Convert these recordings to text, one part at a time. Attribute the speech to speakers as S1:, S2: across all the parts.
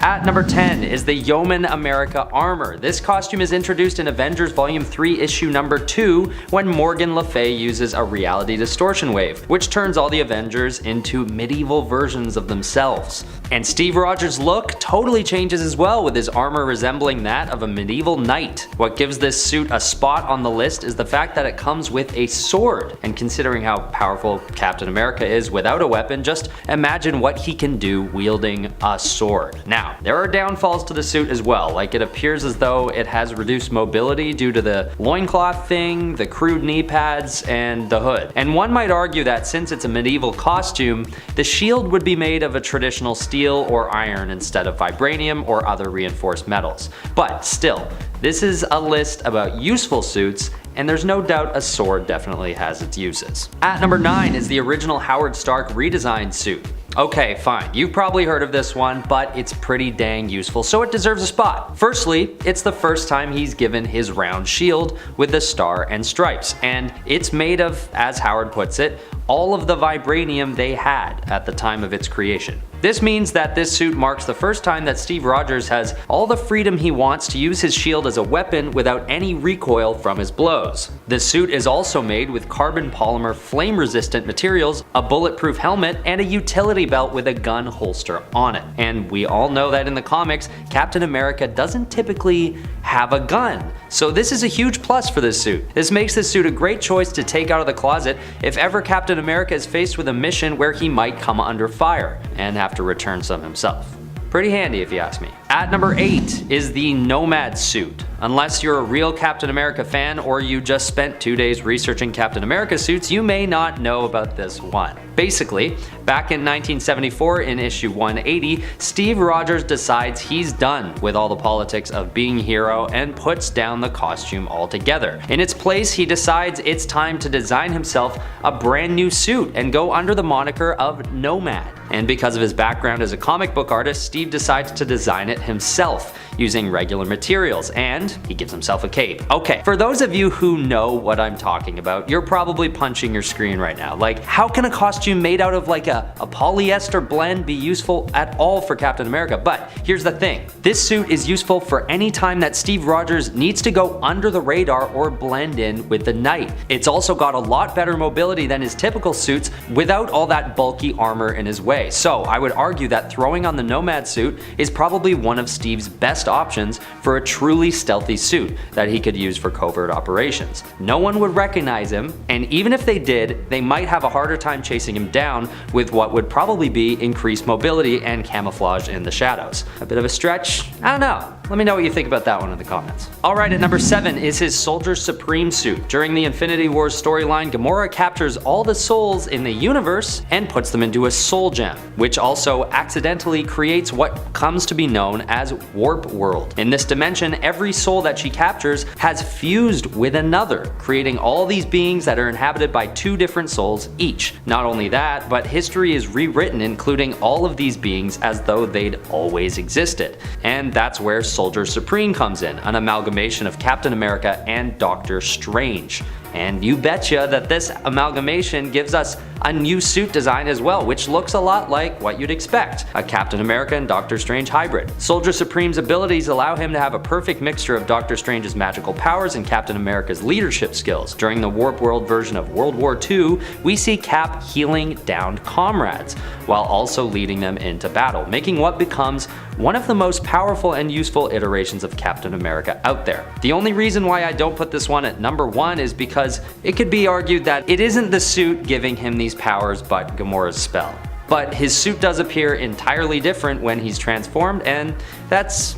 S1: At number 10 is the Yeoman America armor. This costume is introduced in Avengers Volume 3 issue number 2 when Morgan Le Fay uses a reality distortion wave, which turns all the Avengers into medieval versions of themselves. And Steve Rogers' look totally changes as well, with his armor resembling that of a medieval knight. What gives this suit a spot on the list is the fact that it comes with a sword, and considering how powerful Captain America is without a weapon, just imagine what he can do wielding a sword. Now, there are downfalls to the suit as well, like it appears as though it has reduced mobility due to the loincloth thing, the crude knee pads, and the hood. And one might argue that since it's a medieval costume, the shield would be made of a traditional steel or iron instead of vibranium or other reinforced metals. But still, this is a list about useful suits, and there's no doubt a sword definitely has its uses. At number 9 is the original Howard Stark redesigned suit. Okay, fine, you've probably heard of this one, but it's pretty dang useful, so it deserves a spot. Firstly, it's the first time he's given his round shield with the star and stripes, and it's made of, as Howard puts it, all of the vibranium they had at the time of its creation. This means that this suit marks the first time that Steve Rogers has all the freedom he wants to use his shield as a weapon without any recoil from his blows. The suit is also made with carbon polymer flame-resistant materials, a bulletproof helmet, and a utility belt with a gun holster on it. And we all know that in the comics, Captain America doesn't typically have a gun, so this is a huge plus for this suit. This makes this suit a great choice to take out of the closet if ever Captain America is faced with a mission where he might come under fire and have to return some himself. Pretty handy if you ask me. At number 8 is the Nomad suit. Unless you're a real Captain America fan or you just spent 2 days researching Captain America suits, you may not know about this one. Basically, back in 1974 in issue 180, Steve Rogers decides he's done with all the politics of being a hero and puts down the costume altogether. In its place, he decides it's time to design himself a brand new suit and go under the moniker of Nomad. And because of his background as a comic book artist, Steve decides to design it himself using regular materials, and he gives himself a cape. Okay, for those of you who know what I'm talking about, you're probably punching your screen right now. Like, how can a costume made out of like a polyester blend be useful at all for Captain America? But here's the thing, this suit is useful for any time that Steve Rogers needs to go under the radar or blend in with the night. It's also got a lot better mobility than his typical suits without all that bulky armor in his way. So I would argue that throwing on the Nomad suit is probably one of Steve's best options for a truly stealthy suit that he could use for covert operations. No one would recognize him, and even if they did, they might have a harder time chasing him down with what would probably be increased mobility and camouflage in the shadows. A bit of a stretch? I don't know. Let me know what you think about that one in the comments. Alright, at number 7 is his Soldier Supreme suit. During the Infinity Wars storyline, Gamora captures all the souls in the universe and puts them into a soul gem, which also accidentally creates what comes to be known as Warp World. In this dimension, every soul that she captures has fused with another, creating all these beings that are inhabited by 2 different souls each. Not only that, but history is rewritten, including all of these beings as though they'd always existed. And that's where Soldier Supreme comes in, an amalgamation of Captain America and Doctor Strange. And you betcha that this amalgamation gives us a new suit design as well, which looks a lot like what you'd expect, a Captain America and Doctor Strange hybrid. Soldier Supreme's abilities allow him to have a perfect mixture of Doctor Strange's magical powers and Captain America's leadership skills. During the Warp World version of World War II, we see Cap healing downed comrades, while also leading them into battle, making what becomes one of the most powerful and useful iterations of Captain America out there. The only reason why I don't put this one at number 1 is because it could be argued that it isn't the suit giving him these powers but Gamora's spell. But his suit does appear entirely different when he's transformed, and that's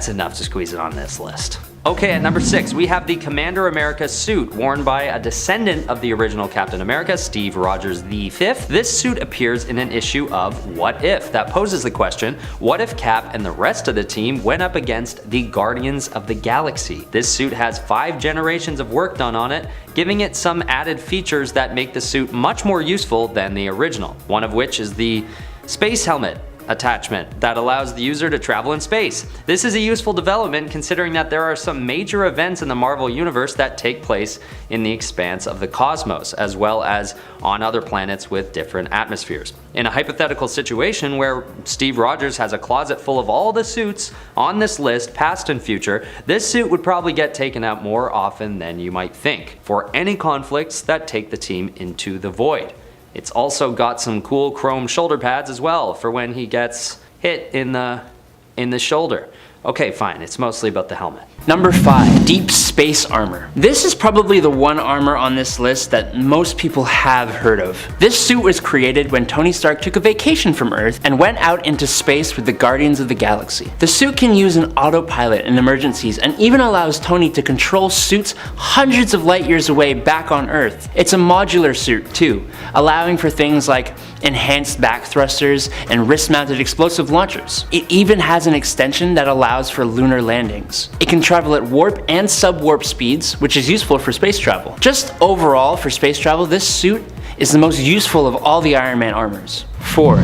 S1: enough to squeeze it on this list. Okay, at number 6, we have the Commander America suit, worn by a descendant of the original Captain America, Steve Rogers V. This suit appears in an issue of What If that poses the question, what if Cap and the rest of the team went up against the Guardians of the Galaxy? This suit has 5 generations of work done on it, giving it some added features that make the suit much more useful than the original, one of which is the space helmet. attachment that allows the user to travel in space. This is a useful development considering that there are some major events in the Marvel Universe that take place in the expanse of the cosmos, as well as on other planets with different atmospheres. In a hypothetical situation where Steve Rogers has a closet full of all the suits on this list, past and future, this suit would probably get taken out more often than you might think, for any conflicts that take the team into the void. It's also got some cool chrome shoulder pads as well for when he gets hit in the shoulder. Okay, fine, it's mostly about the helmet.
S2: Number 5, Deep Space Armor. This is probably the one armor on this list that most people have heard of. This suit was created when Tony Stark took a vacation from Earth and went out into space with the Guardians of the Galaxy. The suit can use an autopilot in emergencies and even allows Tony to control suits hundreds of light years away back on Earth. It's a modular suit too, allowing for things like enhanced back thrusters and wrist-mounted explosive launchers. It even has an extension that allows for lunar landings. It can travel at warp and sub-warp speeds, which is useful for space travel. Just overall for space travel, this suit is the most useful of all the Iron Man armors. 4.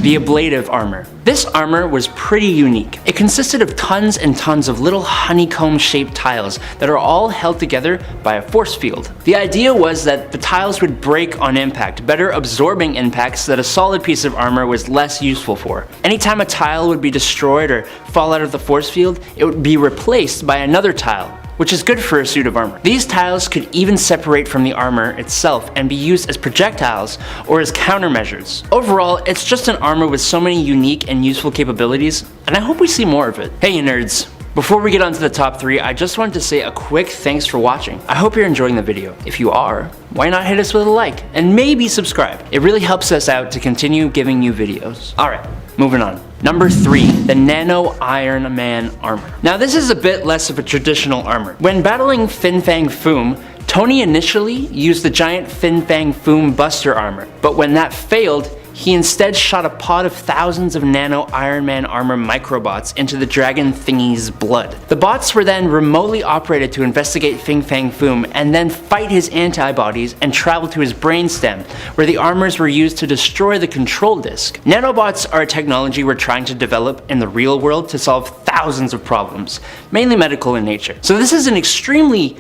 S2: The Ablative Armor. This armor was pretty unique. It consisted of tons and tons of little honeycomb-shaped tiles that are all held together by a force field. The idea was that the tiles would break on impact, better absorbing impacts that a solid piece of armor was less useful for. Anytime a tile would be destroyed or fall out of the force field, it would be replaced by another tile, which is good for a suit of armor. These tiles could even separate from the armor itself and be used as projectiles or as countermeasures. Overall, it's just an armor with so many unique and useful capabilities, and I hope we see more of it. Hey you nerds, before we get on to the top 3, I just wanted to say a quick thanks for watching. I hope you're enjoying the video. If you are, why not hit us with a like and maybe subscribe? It really helps us out to continue giving you videos. Alright, moving on. Number 3, the Nano Iron Man Armor. Now this is a bit less of a traditional armor. When battling Fin Fang Foom, Tony initially used the giant Fin Fang Foom Buster armor, but when that failed, he instead shot a pod of thousands of Nano Iron Man armor microbots into the dragon thingy's blood. The bots were then remotely operated to investigate Fin Fang Foom and then fight his antibodies and travel to his brainstem, where the armors were used to destroy the control disk. Nanobots are a technology we're trying to develop in the real world to solve thousands of problems, mainly medical in nature. So this is an extremely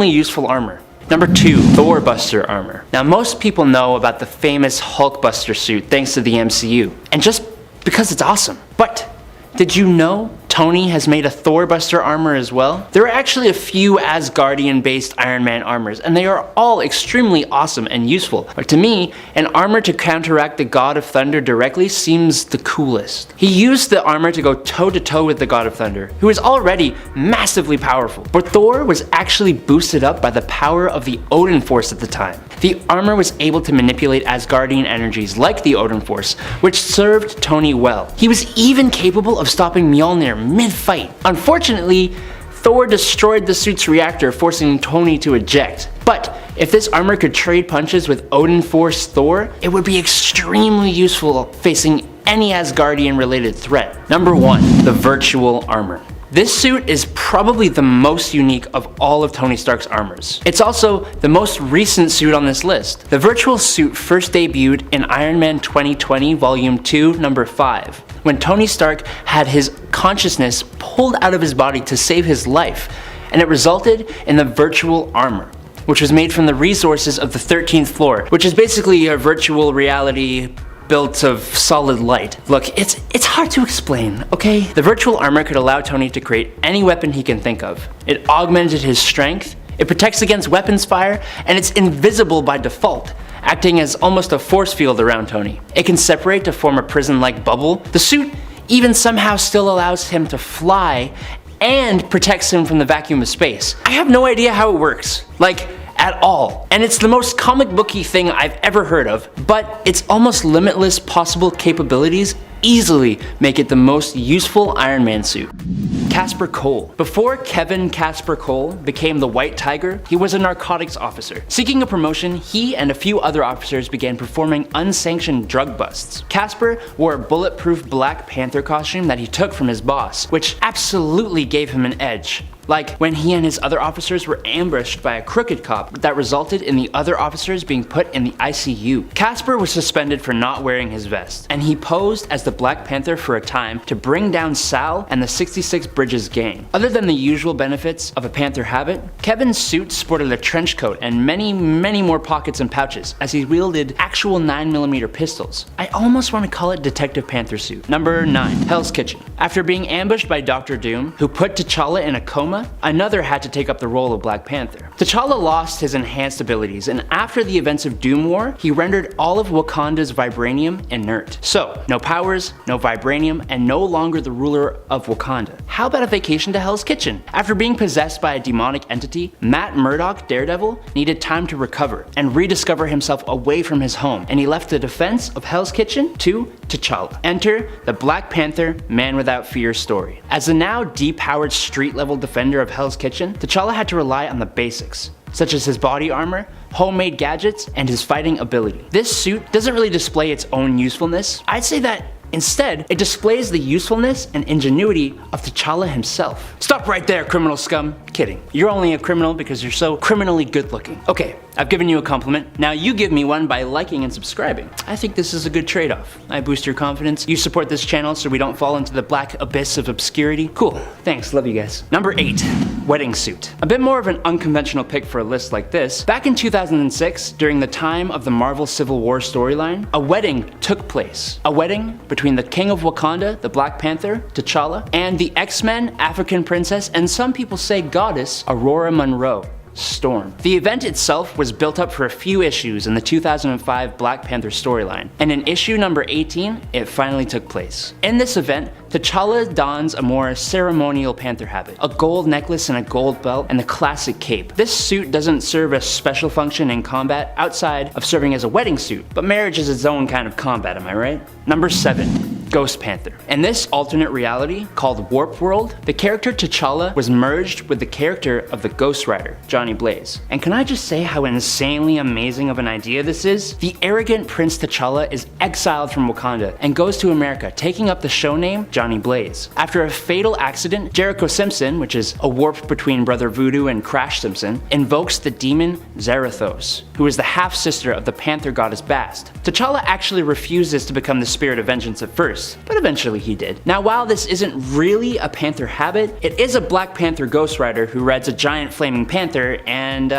S2: useful armor. Number 2, Thor Buster Armor. Now most people know about the famous Hulk Buster suit thanks to the MCU, and just because it's awesome. But did you know Tony has made a Thor Buster armor as well? There are actually a few Asgardian based Iron Man armors, and they are all extremely awesome and useful. But to me, an armor to counteract the God of Thunder directly seems the coolest. He used the armor to go toe to toe with the God of Thunder, who is already massively powerful. But Thor was actually boosted up by the power of the Odin Force at the time. The armor was able to manipulate Asgardian energies like the Odin Force, which served Tony well. He was even capable of stopping Mjolnir mid-fight. Unfortunately, Thor destroyed the suit's reactor, forcing Tony to eject. But if this armor could trade punches with Odin Force Thor, it would be extremely useful facing any Asgardian related threat. Number 1, the Virtual Armor. This suit is probably the most unique of all of Tony Stark's armors. It's also the most recent suit on this list. The virtual suit first debuted in Iron Man 2020 Volume 2, Number 5, when Tony Stark had his consciousness pulled out of his body to save his life, and it resulted in the Virtual Armor, which was made from the resources of the 13th floor, which is basically a virtual reality built of solid light. Look, it's hard to explain, okay? The virtual armor could allow Tony to create any weapon he can think of. It augmented his strength, it protects against weapons fire, and it's invisible by default, acting as almost a force field around Tony. It can separate to form a prison-like bubble. The suit even somehow still allows him to fly and protects him from the vacuum of space. I have no idea how it works. Like, at all. And it's the most comic booky thing I've ever heard of, but its almost limitless possible capabilities easily make it the most useful Iron Man suit. Casper Cole. Before Kevin Casper Cole became the White Tiger, he was a narcotics officer. Seeking a promotion, he and a few other officers began performing unsanctioned drug busts. Casper wore a bulletproof Black Panther costume that he took from his boss, which absolutely gave him an edge. like when he and his other officers were ambushed by a crooked cop that resulted in the other officers being put in the ICU. Casper was suspended for not wearing his vest, and he posed as the Black Panther for a time to bring down Sal and the 66 Bridges gang. Other than the usual benefits of a Panther habit, Kevin's suit sported a trench coat and many more pockets and pouches as he wielded actual 9mm pistols. I almost want to call it Detective Panther suit. Number 9. Hell's Kitchen. After being ambushed by Dr. Doom, who put T'Challa in a coma, another had to take up the role of Black Panther. T'Challa lost his enhanced abilities, and after the events of Doom War, he rendered all of Wakanda's vibranium inert. So, no powers, no vibranium, and no longer the ruler of Wakanda. How about a vacation to Hell's Kitchen? After being possessed by a demonic entity, Matt Murdock, Daredevil, needed time to recover and rediscover himself away from his home, and he left the defense of Hell's Kitchen to T'Challa. Enter the Black Panther Man Without Fear story. As the now depowered street-level defender of Hell's Kitchen, T'Challa had to rely on the basics, such as his body armor, homemade gadgets, and his fighting ability. This suit doesn't really display its own usefulness. I'd say that instead, it displays the usefulness and ingenuity of T'Challa himself. Stop right there, criminal scum. Kidding. You're only a criminal because you're so criminally good looking. Okay, I've given you a compliment. Now you give me one by liking and subscribing. I think this is a good trade-off. I boost your confidence. You support this channel so we don't fall into the black abyss of obscurity. Cool. Thanks. Love you guys. Number 8. Wedding suit. A bit more of an unconventional pick for a list like this. Back in 2006, during the time of the Marvel Civil War storyline, a wedding took place. A wedding between the King of Wakanda, the Black Panther, T'Challa, and the X-Men, African princess, and some people say goddess, Aurora Monroe. Storm. The event itself was built up for a few issues in the 2005 Black Panther storyline, and in issue number 18, it finally took place. In this event, T'Challa dons a more ceremonial Panther habit, a gold necklace and a gold belt, and the classic cape. This suit doesn't serve a special function in combat outside of serving as a wedding suit, but marriage is its own kind of combat, am I right? Number 7. Ghost Panther. In this alternate reality, called Warp World, the character T'Challa was merged with the character of the Ghost Rider, Johnny Blaze. And can I just say how insanely amazing of an idea this is? The arrogant Prince T'Challa is exiled from Wakanda and goes to America, taking up the show name Johnny Blaze. After a fatal accident, Jericho Simpson, which is a warp between Brother Voodoo and Crash Simpson, invokes the demon Zarathos, who is the half-sister of the Panther goddess Bast. T'Challa actually refuses to become the spirit of vengeance at first, but eventually he did. Now, while this isn't really a Panther habit, it is a Black Panther Ghost Rider who rides a giant flaming panther, and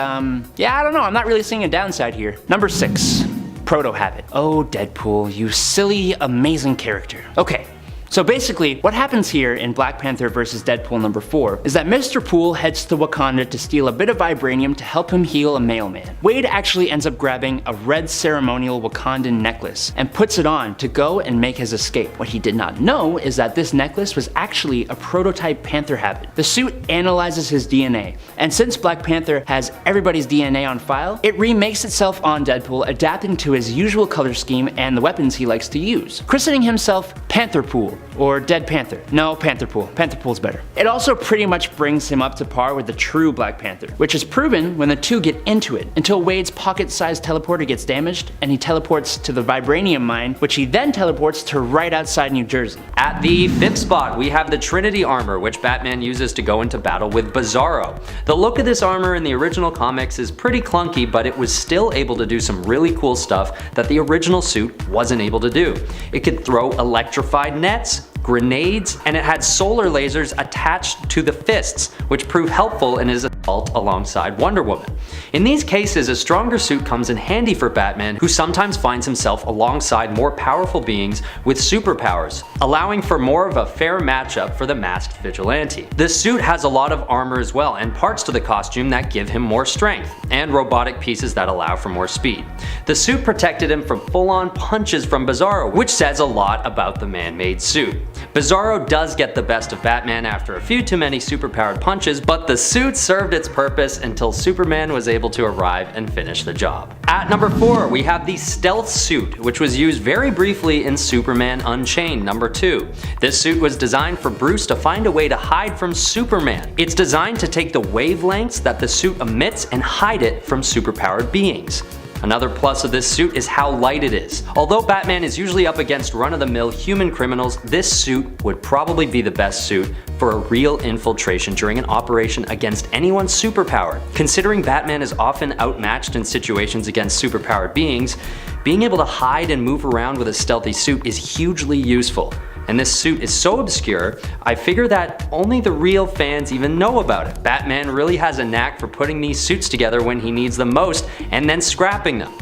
S2: yeah, I don't know, I'm not really seeing a downside here. Number 6. Proto habit. Oh, Deadpool, you silly, amazing character. Okay. So basically, what happens here in Black Panther vs. Deadpool number 4 is that Mr. Poole heads to Wakanda to steal a bit of vibranium to help him heal a mailman. Wade actually ends up grabbing a red ceremonial Wakandan necklace and puts it on to go and make his escape. What he did not know is that this necklace was actually a prototype Panther habit. The suit analyzes his DNA, and since Black Panther has everybody's DNA on file, it remakes itself on Deadpool, adapting to his usual color scheme and the weapons he likes to use, christening himself Panther Poole. Or Dead Panther. No, Panther Poole. Panther Poole's better. It also pretty much brings him up to par with the true Black Panther, which is proven when the two get into it, until Wade's pocket-sized teleporter gets damaged and he teleports to the vibranium mine, which he then teleports to right outside New Jersey.
S1: At the 5th spot, we have the Trinity armor, which Batman uses to go into battle with Bizarro. The look of this armor in the original comics is pretty clunky, but it was still able to do some really cool stuff that the original suit wasn't able to do. It could throw electrified nets, grenades, and it had solar lasers attached to the fists, which prove helpful in his assault alongside Wonder Woman. In these cases, a stronger suit comes in handy for Batman, who sometimes finds himself alongside more powerful beings with superpowers, allowing for more of a fair matchup for the masked vigilante. This suit has a lot of armor as well, and parts to the costume that give him more strength, and robotic pieces that allow for more speed. The suit protected him from full-on punches from Bizarro, which says a lot about the man-made suit. Bizarro does get the best of Batman after a few too many superpowered punches, but the suit served its purpose until Superman was able to arrive and finish the job. At number 4, we have the Stealth Suit, which was used very briefly in Superman Unchained number 2. This suit was designed for Bruce to find a way to hide from Superman. It's designed to take the wavelengths that the suit emits and hide it from superpowered beings. Another plus of this suit is how light it is. Although Batman is usually up against run-of-the-mill human criminals, this suit would probably be the best suit for a real infiltration during an operation against anyone superpowered. Considering Batman is often outmatched in situations against superpowered beings, being able to hide and move around with a stealthy suit is hugely useful. And this suit is so obscure, I figure that only the real fans even know about it. Batman really has a knack for putting these suits together when he needs them most and then scrapping them.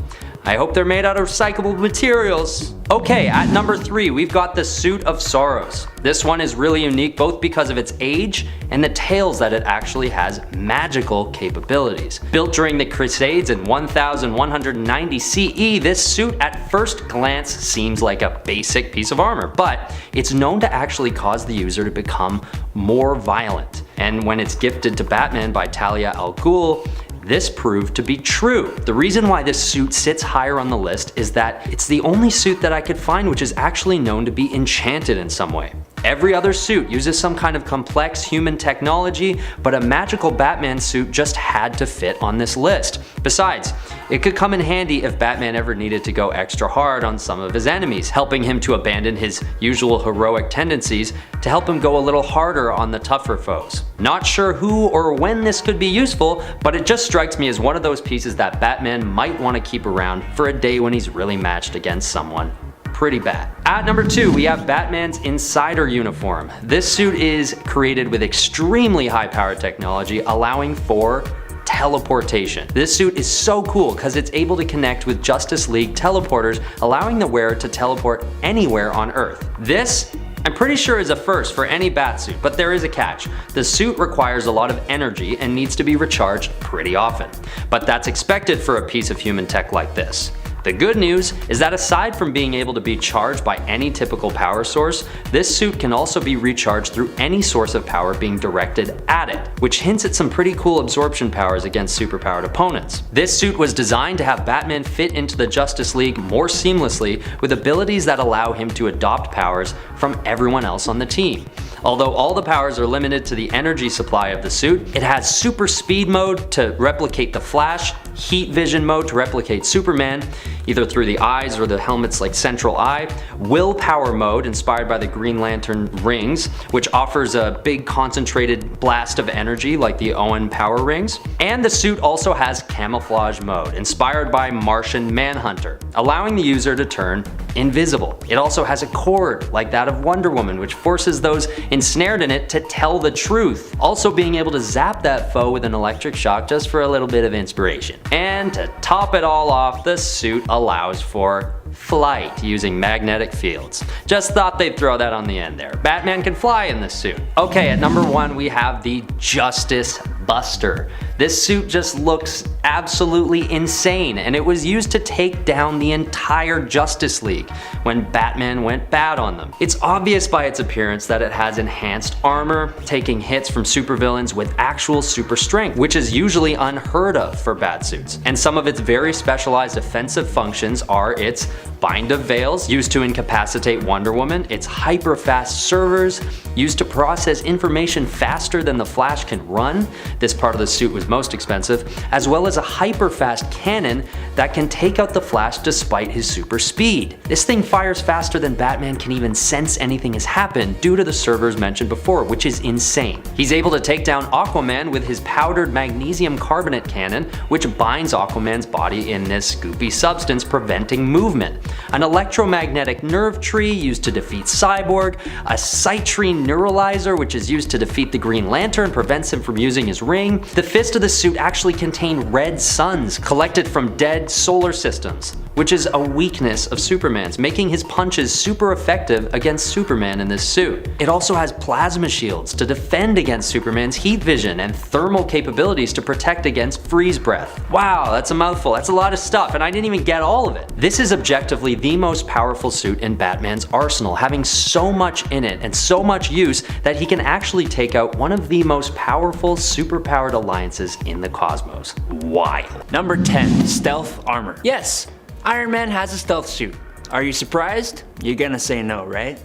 S1: I hope they're made out of recyclable materials. Okay, at number 3, we've got the Suit of Sorrows. This one is really unique both because of its age and the tales that it actually has magical capabilities. Built during the Crusades in 1190 CE, this suit at first glance seems like a basic piece of armor, but it's known to actually cause the user to become more violent. And when it's gifted to Batman by Talia al Ghul, this proved to be true. The reason why this suit sits higher on the list is that it's the only suit that I could find which is actually known to be enchanted in some way. Every other suit uses some kind of complex human technology, but a magical Batman suit just had to fit on this list. Besides, it could come in handy if Batman ever needed to go extra hard on some of his enemies, helping him to abandon his usual heroic tendencies to help him go a little harder on the tougher foes. Not sure who or when this could be useful, but it just strikes me as one of those pieces that Batman might want to keep around for a day when he's really matched against someone pretty bad. At number 2, we have Batman's Insider uniform. This suit is created with extremely high-powered technology, allowing for teleportation. This suit is so cool because it's able to connect with Justice League teleporters, allowing the wearer to teleport anywhere on Earth. This, I'm pretty sure, is a first for any Batsuit, but there is a catch. The suit requires a lot of energy and needs to be recharged pretty often. But that's expected for a piece of human tech like this. The good news is that aside from being able to be charged by any typical power source, this suit can also be recharged through any source of power being directed at it, which hints at some pretty cool absorption powers against superpowered opponents. This suit was designed to have Batman fit into the Justice League more seamlessly with abilities that allow him to adopt powers from everyone else on the team. Although all the powers are limited to the energy supply of the suit, it has super speed mode to replicate the Flash, heat vision mode to replicate Superman, either through the eyes or the helmet's like central eye, willpower mode inspired by the Green Lantern rings, which offers a big concentrated blast of energy like the Owen power rings, and the suit also has camouflage mode inspired by Martian Manhunter, allowing the user to turn invisible. It also has a cord like that of Wonder Woman, which forces those ensnared in it to tell the truth, also being able to zap that foe with an electric shock just for a little bit of inspiration. And to top it all off, the suit allows for flight using magnetic fields. Just thought they'd throw that on the end there. Batman can fly in this suit. Okay, at number 1 we have the Justice Buster. This suit just looks absolutely insane, and it was used to take down the entire Justice League when Batman went bad on them. It's obvious by its appearance that it has enhanced armor, taking hits from supervillains with actual super strength, which is usually unheard of for Batsuits. And some of its very specialized offensive functions are its bind of veils, used to incapacitate Wonder Woman, its hyper-fast servers, used to process information faster than the Flash can run. This part of the suit was most expensive, as well as a hyper-fast cannon that can take out the Flash despite his super speed. This thing fires faster than Batman can even sense anything has happened due to the servers mentioned before, which is insane. He's able to take down Aquaman with his powdered magnesium carbonate cannon, which binds Aquaman's body in this goopy substance, preventing movement. An electromagnetic nerve tree used to defeat Cyborg, a citrine neuralizer which is used to defeat the Green Lantern, prevents him from using his ring. The fist of the suit actually contained red suns collected from dead solar systems, which is a weakness of Superman's, making his punches super effective against Superman in this suit. It also has plasma shields to defend against Superman's heat vision and thermal capabilities to protect against freeze breath. Wow, that's a mouthful. That's a lot of stuff, and I didn't even get all of it. This is objectively the most powerful suit in Batman's arsenal, having so much in it and so much use that he can actually take out one of the most powerful superpowered alliances in the cosmos. Wild.
S2: Number 10, stealth armor. Yes, Iron Man has a stealth suit. Are you surprised? You're gonna say no, right?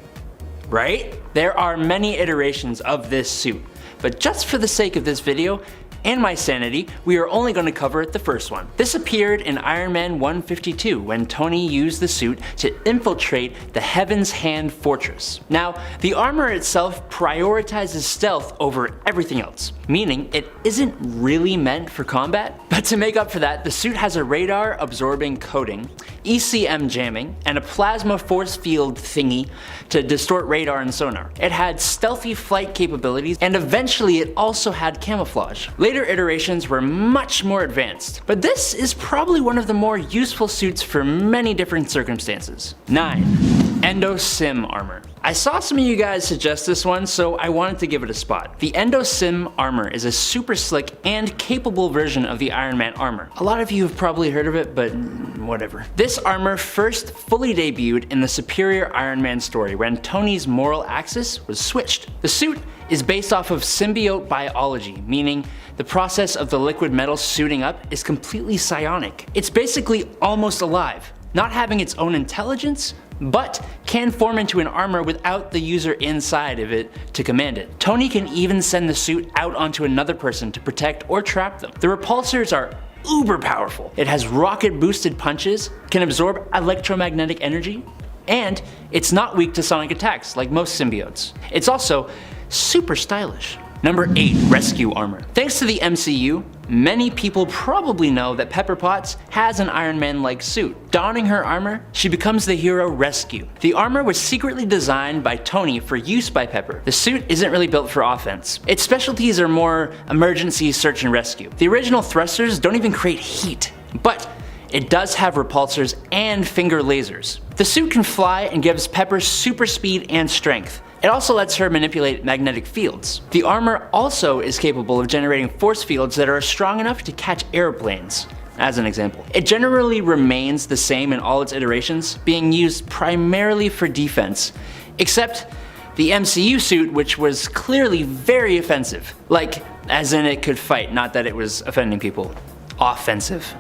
S2: Right? There are many iterations of this suit, but just for the sake of this video, and my sanity, we are only going to cover the first one. This appeared in Iron Man 152 when Tony used the suit to infiltrate the Heaven's Hand fortress. Now, the armor itself prioritizes stealth over everything else, meaning it isn't really meant for combat. But to make up for that, the suit has a radar absorbing coating, ECM jamming, and a plasma force field thingy to distort radar and sonar. It had stealthy flight capabilities, and eventually it also had camouflage. Later iterations were much more advanced, but this is probably one of the more useful suits for many different circumstances. 9. Endosim armor. I saw some of you guys suggest this one, so I wanted to give it a spot. The Endosim armor is a super slick and capable version of the Iron Man armor. A lot of you have probably heard of it, but whatever. This armor first fully debuted in the Superior Iron Man story when Tony's moral axis was switched. The suit is based off of symbiote biology, meaning the process of the liquid metal suiting up is completely psionic. It's basically almost alive, not having its own intelligence, but can form into an armor without the user inside of it to command it. Tony can even send the suit out onto another person to protect or trap them. The repulsors are uber powerful. It has rocket boosted punches, can absorb electromagnetic energy, and it's not weak to sonic attacks like most symbiotes. It's also super stylish. Number 8. Rescue armor. Thanks to the MCU, many people probably know that Pepper Potts has an Iron Man-like suit. Donning her armor, she becomes the hero Rescue. The armor was secretly designed by Tony for use by Pepper. The suit isn't really built for offense. Its specialties are more emergency search and rescue. The original thrusters don't even create heat, but it does have repulsors and finger lasers. The suit can fly and gives Pepper super speed and strength. It also lets her manipulate magnetic fields. The armor also is capable of generating force fields that are strong enough to catch airplanes, as an example. It generally remains the same in all its iterations, being used primarily for defense, except the MCU suit, which was clearly very offensive. Like, as in it could fight, not that it was offending people. Offensive.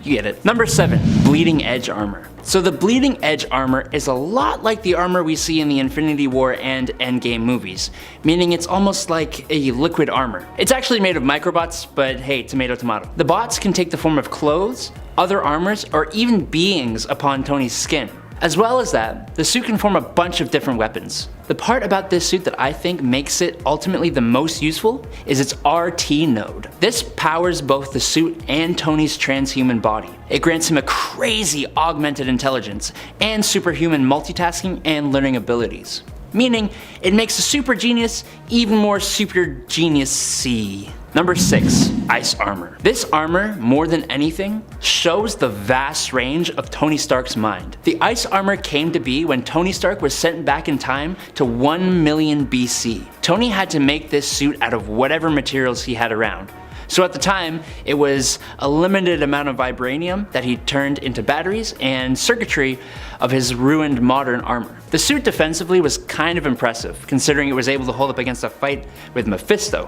S2: You get it. Number 7. Bleeding Edge armor. So the Bleeding Edge armor is a lot like the armor we see in the Infinity War and Endgame movies, meaning it's almost like a liquid armor. It's actually made of microbots, but hey, tomato tomato. The bots can take the form of clothes, other armors, or even beings upon Tony's skin. As well as that, the suit can form a bunch of different weapons. The part about this suit that I think makes it ultimately the most useful is its RT node. This powers both the suit and Tony's transhuman body. It grants him a crazy augmented intelligence and superhuman multitasking and learning abilities. Meaning, it makes a super genius even more super genius-y. Number 6. Ice armor. This armor, more than anything, shows the vast range of Tony Stark's mind. The ice armor came to be when Tony Stark was sent back in time to 1 million BC. Tony had to make this suit out of whatever materials he had around. So at the time, it was a limited amount of vibranium that he turned into batteries and circuitry of his ruined modern armor. The suit defensively was kind of impressive, considering it was able to hold up against a fight with Mephisto,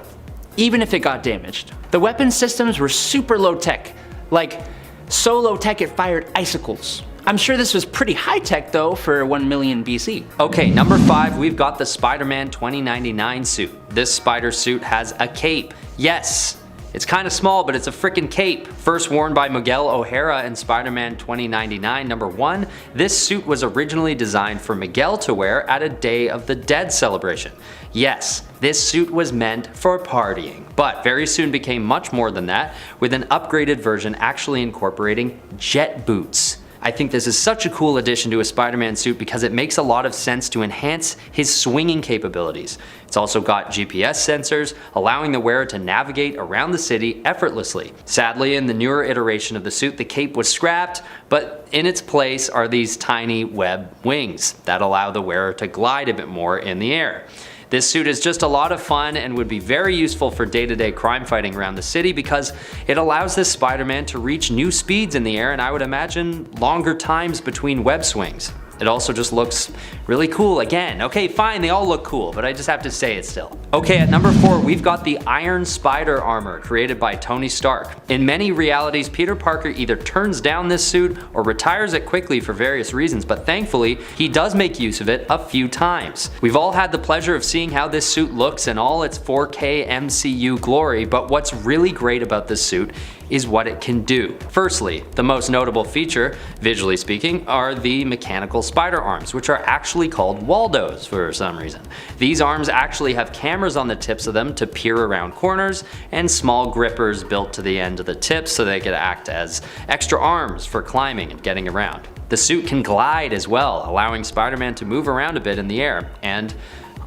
S2: even if it got damaged. The weapon systems were super low tech, like so low tech it fired icicles. I'm sure this was pretty high tech though for 1 million BC.
S1: Okay, number 5, we've got the Spider-Man 2099 suit. This spider suit has a cape. Yes, it's kind of small, but it's a freaking cape. First worn by Miguel O'Hara in Spider-Man 2099 number 1, this suit was originally designed for Miguel to wear at a Day of the Dead celebration. Yes, this suit was meant for partying, but very soon became much more than that, with an upgraded version actually incorporating jet boots. I think this is such a cool addition to a Spider-Man suit because it makes a lot of sense to enhance his swinging capabilities. It's also got GPS sensors, allowing the wearer to navigate around the city effortlessly. Sadly, in the newer iteration of the suit, the cape was scrapped, but in its place are these tiny web wings that allow the wearer to glide a bit more in the air. This suit is just a lot of fun and would be very useful for day-to-day crime fighting around the city because it allows this Spider-Man to reach new speeds in the air and I would imagine longer times between web swings. It also just looks really cool again. Okay, fine, they all look cool, but I just have to say it still. Okay, at number 4, we've got the Iron Spider armor created by Tony Stark. In many realities, Peter Parker either turns down this suit or retires it quickly for various reasons, but thankfully, he does make use of it a few times. We've all had the pleasure of seeing how this suit looks in all its 4K MCU glory, but what's really great about this suit is what it can do. Firstly, the most notable feature, visually speaking, are the mechanical spider arms, which are actually called Waldos for some reason. These arms actually have cameras on the tips of them to peer around corners, and small grippers built to the end of the tips so they could act as extra arms for climbing and getting around. The suit can glide as well, allowing Spider-Man to move around a bit in the air, and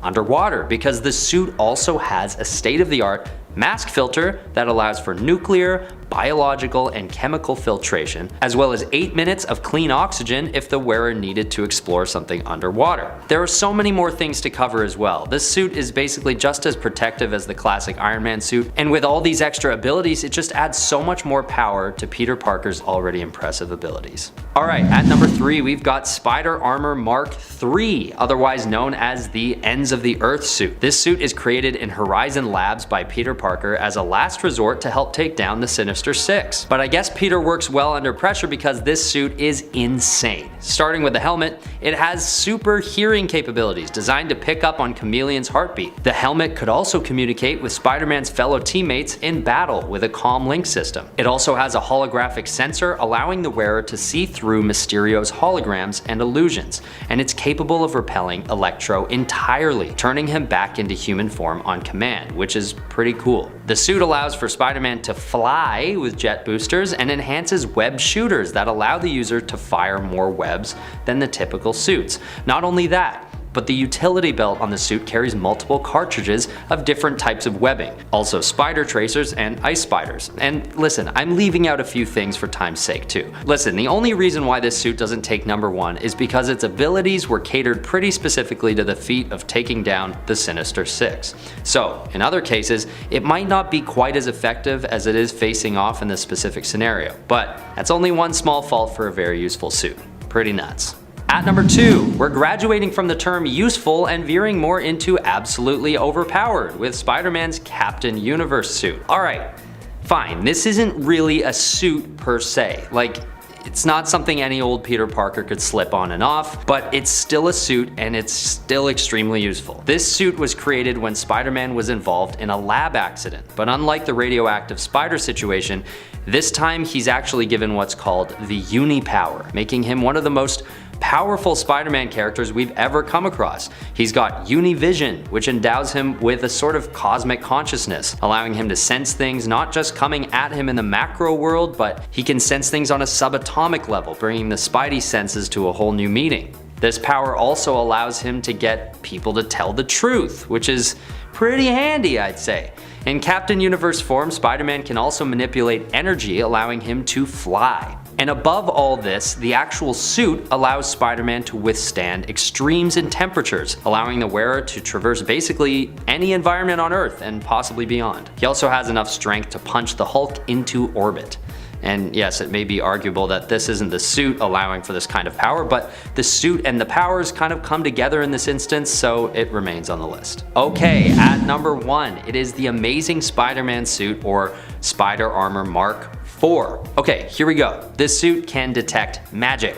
S1: underwater, because the suit also has a state-of-the-art mask filter that allows for nuclear, biological, and chemical filtration, as well as 8 minutes of clean oxygen if the wearer needed to explore something underwater. There are so many more things to cover as well. This suit is basically just as protective as the classic Iron Man suit, and with all these extra abilities, it just adds so much more power to Peter Parker's already impressive abilities. Alright, at number 3, we've got Spider Armor Mark III, otherwise known as the Ends of the Earth suit. This suit is created in Horizon Labs by Peter Parker as a last resort to help take down the Sinister Six. But I guess Peter works well under pressure because this suit is insane. Starting with the helmet, it has super hearing capabilities designed to pick up on Chameleon's heartbeat. The helmet could also communicate with Spider-Man's fellow teammates in battle with a comm link system. It also has a holographic sensor allowing the wearer to see through Mysterio's holograms and illusions, and it's capable of repelling Electro entirely, turning him back into human form on command, which is pretty cool. The suit allows for Spider-Man to fly with jet boosters and enhances web shooters that allow the user to fire more webs than the typical suits. Not only that, but the utility belt on the suit carries multiple cartridges of different types of webbing, also spider tracers and ice spiders. And listen, I'm leaving out a few things for time's sake too. Listen, the only reason why this suit doesn't take number 1 is because its abilities were catered pretty specifically to the feat of taking down the Sinister Six. So, in other cases, it might not be quite as effective as it is facing off in this specific scenario, but that's only one small fault for a very useful suit. Pretty nuts. At number 2, we're graduating from the term useful and veering more into absolutely overpowered with Spider-Man's Captain Universe suit. Alright, fine, this isn't really a suit per se. Like, it's not something any old Peter Parker could slip on and off, but it's still a suit and it's still extremely useful. This suit was created when Spider-Man was involved in a lab accident, but unlike the radioactive spider situation, this time he's actually given what's called the Unipower, making him one of the most powerful Spider-Man characters we've ever come across. He's got Univision, which endows him with a sort of cosmic consciousness, allowing him to sense things not just coming at him in the macro world, but he can sense things on a subatomic level, bringing the Spidey senses to a whole new meaning. This power also allows him to get people to tell the truth, which is pretty handy, I'd say. In Captain Universe form, Spider-Man can also manipulate energy, allowing him to fly. And above all this, the actual suit allows Spider-Man to withstand extremes in temperatures, allowing the wearer to traverse basically any environment on Earth and possibly beyond. He also has enough strength to punch the Hulk into orbit. And yes, it may be arguable that this isn't the suit allowing for this kind of power, but the suit and the powers kind of come together in this instance, so it remains on the list. Okay, at number 1, it is the Amazing Spider-Man suit, or Spider Armor Mark IV. Okay, here we go. This suit can detect magic,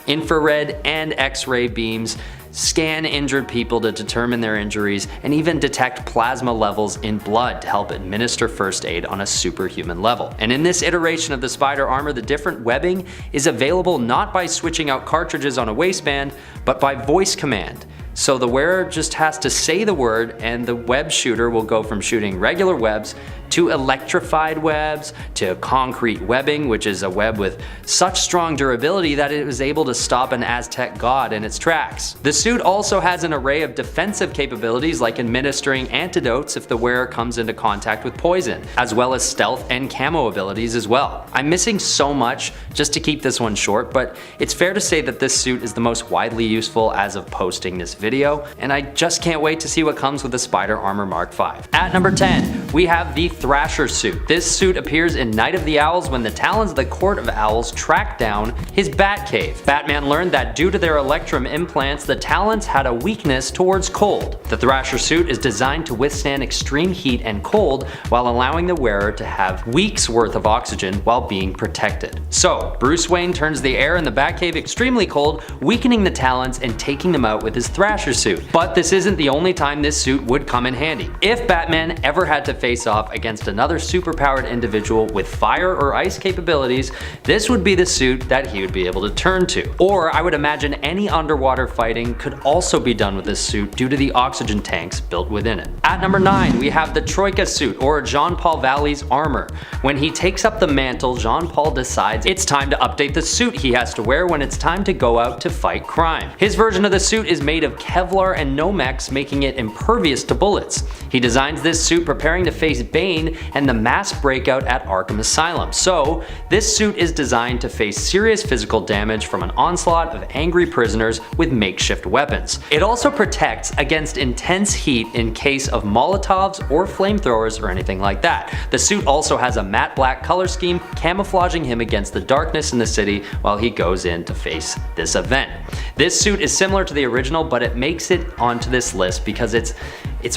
S1: infrared and X-ray beams, scan injured people to determine their injuries, and even detect plasma levels in blood to help administer first aid on a superhuman level. And in this iteration of the Spider Armor, the different webbing is available not by switching out cartridges on a waistband, but by voice command. So the wearer just has to say the word and the web shooter will go from shooting regular webs to electrified webs to concrete webbing, which is a web with such strong durability that it was able to stop an Aztec god in its tracks. The suit also has an array of defensive capabilities like administering antidotes if the wearer comes into contact with poison, as well as stealth and camo abilities as well. I'm missing so much just to keep this one short, but it's fair to say that this suit is the most widely useful as of posting this video, and I just can't wait to see what comes with the Spider Armor Mark V. At number 10, we have the Thrasher suit. This suit appears in Night of the Owls when the Talons of the Court of Owls track down his Batcave. Batman learned that due to their Electrum implants, the Talons had a weakness towards cold. The Thrasher suit is designed to withstand extreme heat and cold while allowing the wearer to have weeks worth of oxygen while being protected. So, Bruce Wayne turns the air in the Batcave extremely cold, weakening the Talons and taking them out with his Thrasher suit. But this isn't the only time this suit would come in handy. If Batman ever had to face off against another superpowered individual with fire or ice capabilities, this would be the suit that he would be able to turn to. Or I would imagine any underwater fighting could also be done with this suit due to the oxygen tanks built within it. At number 9, we have the Troika suit, or Jean-Paul Valley's armor. When he takes up the mantle, Jean-Paul decides it's time to update the suit he has to wear when it's time to go out to fight crime. His version of the suit is made of Kevlar and Nomex, making it impervious to bullets. He designs this suit preparing to face Bane and the mass breakout at Arkham Asylum. So, this suit is designed to face serious physical damage from an onslaught of angry prisoners with makeshift weapons. It also protects against intense heat in case of Molotovs or flamethrowers or anything like that. The suit also has a matte black color scheme, camouflaging him against the darkness in the city while he goes in to face this event. This suit is similar to the original, but it makes it onto this list because it's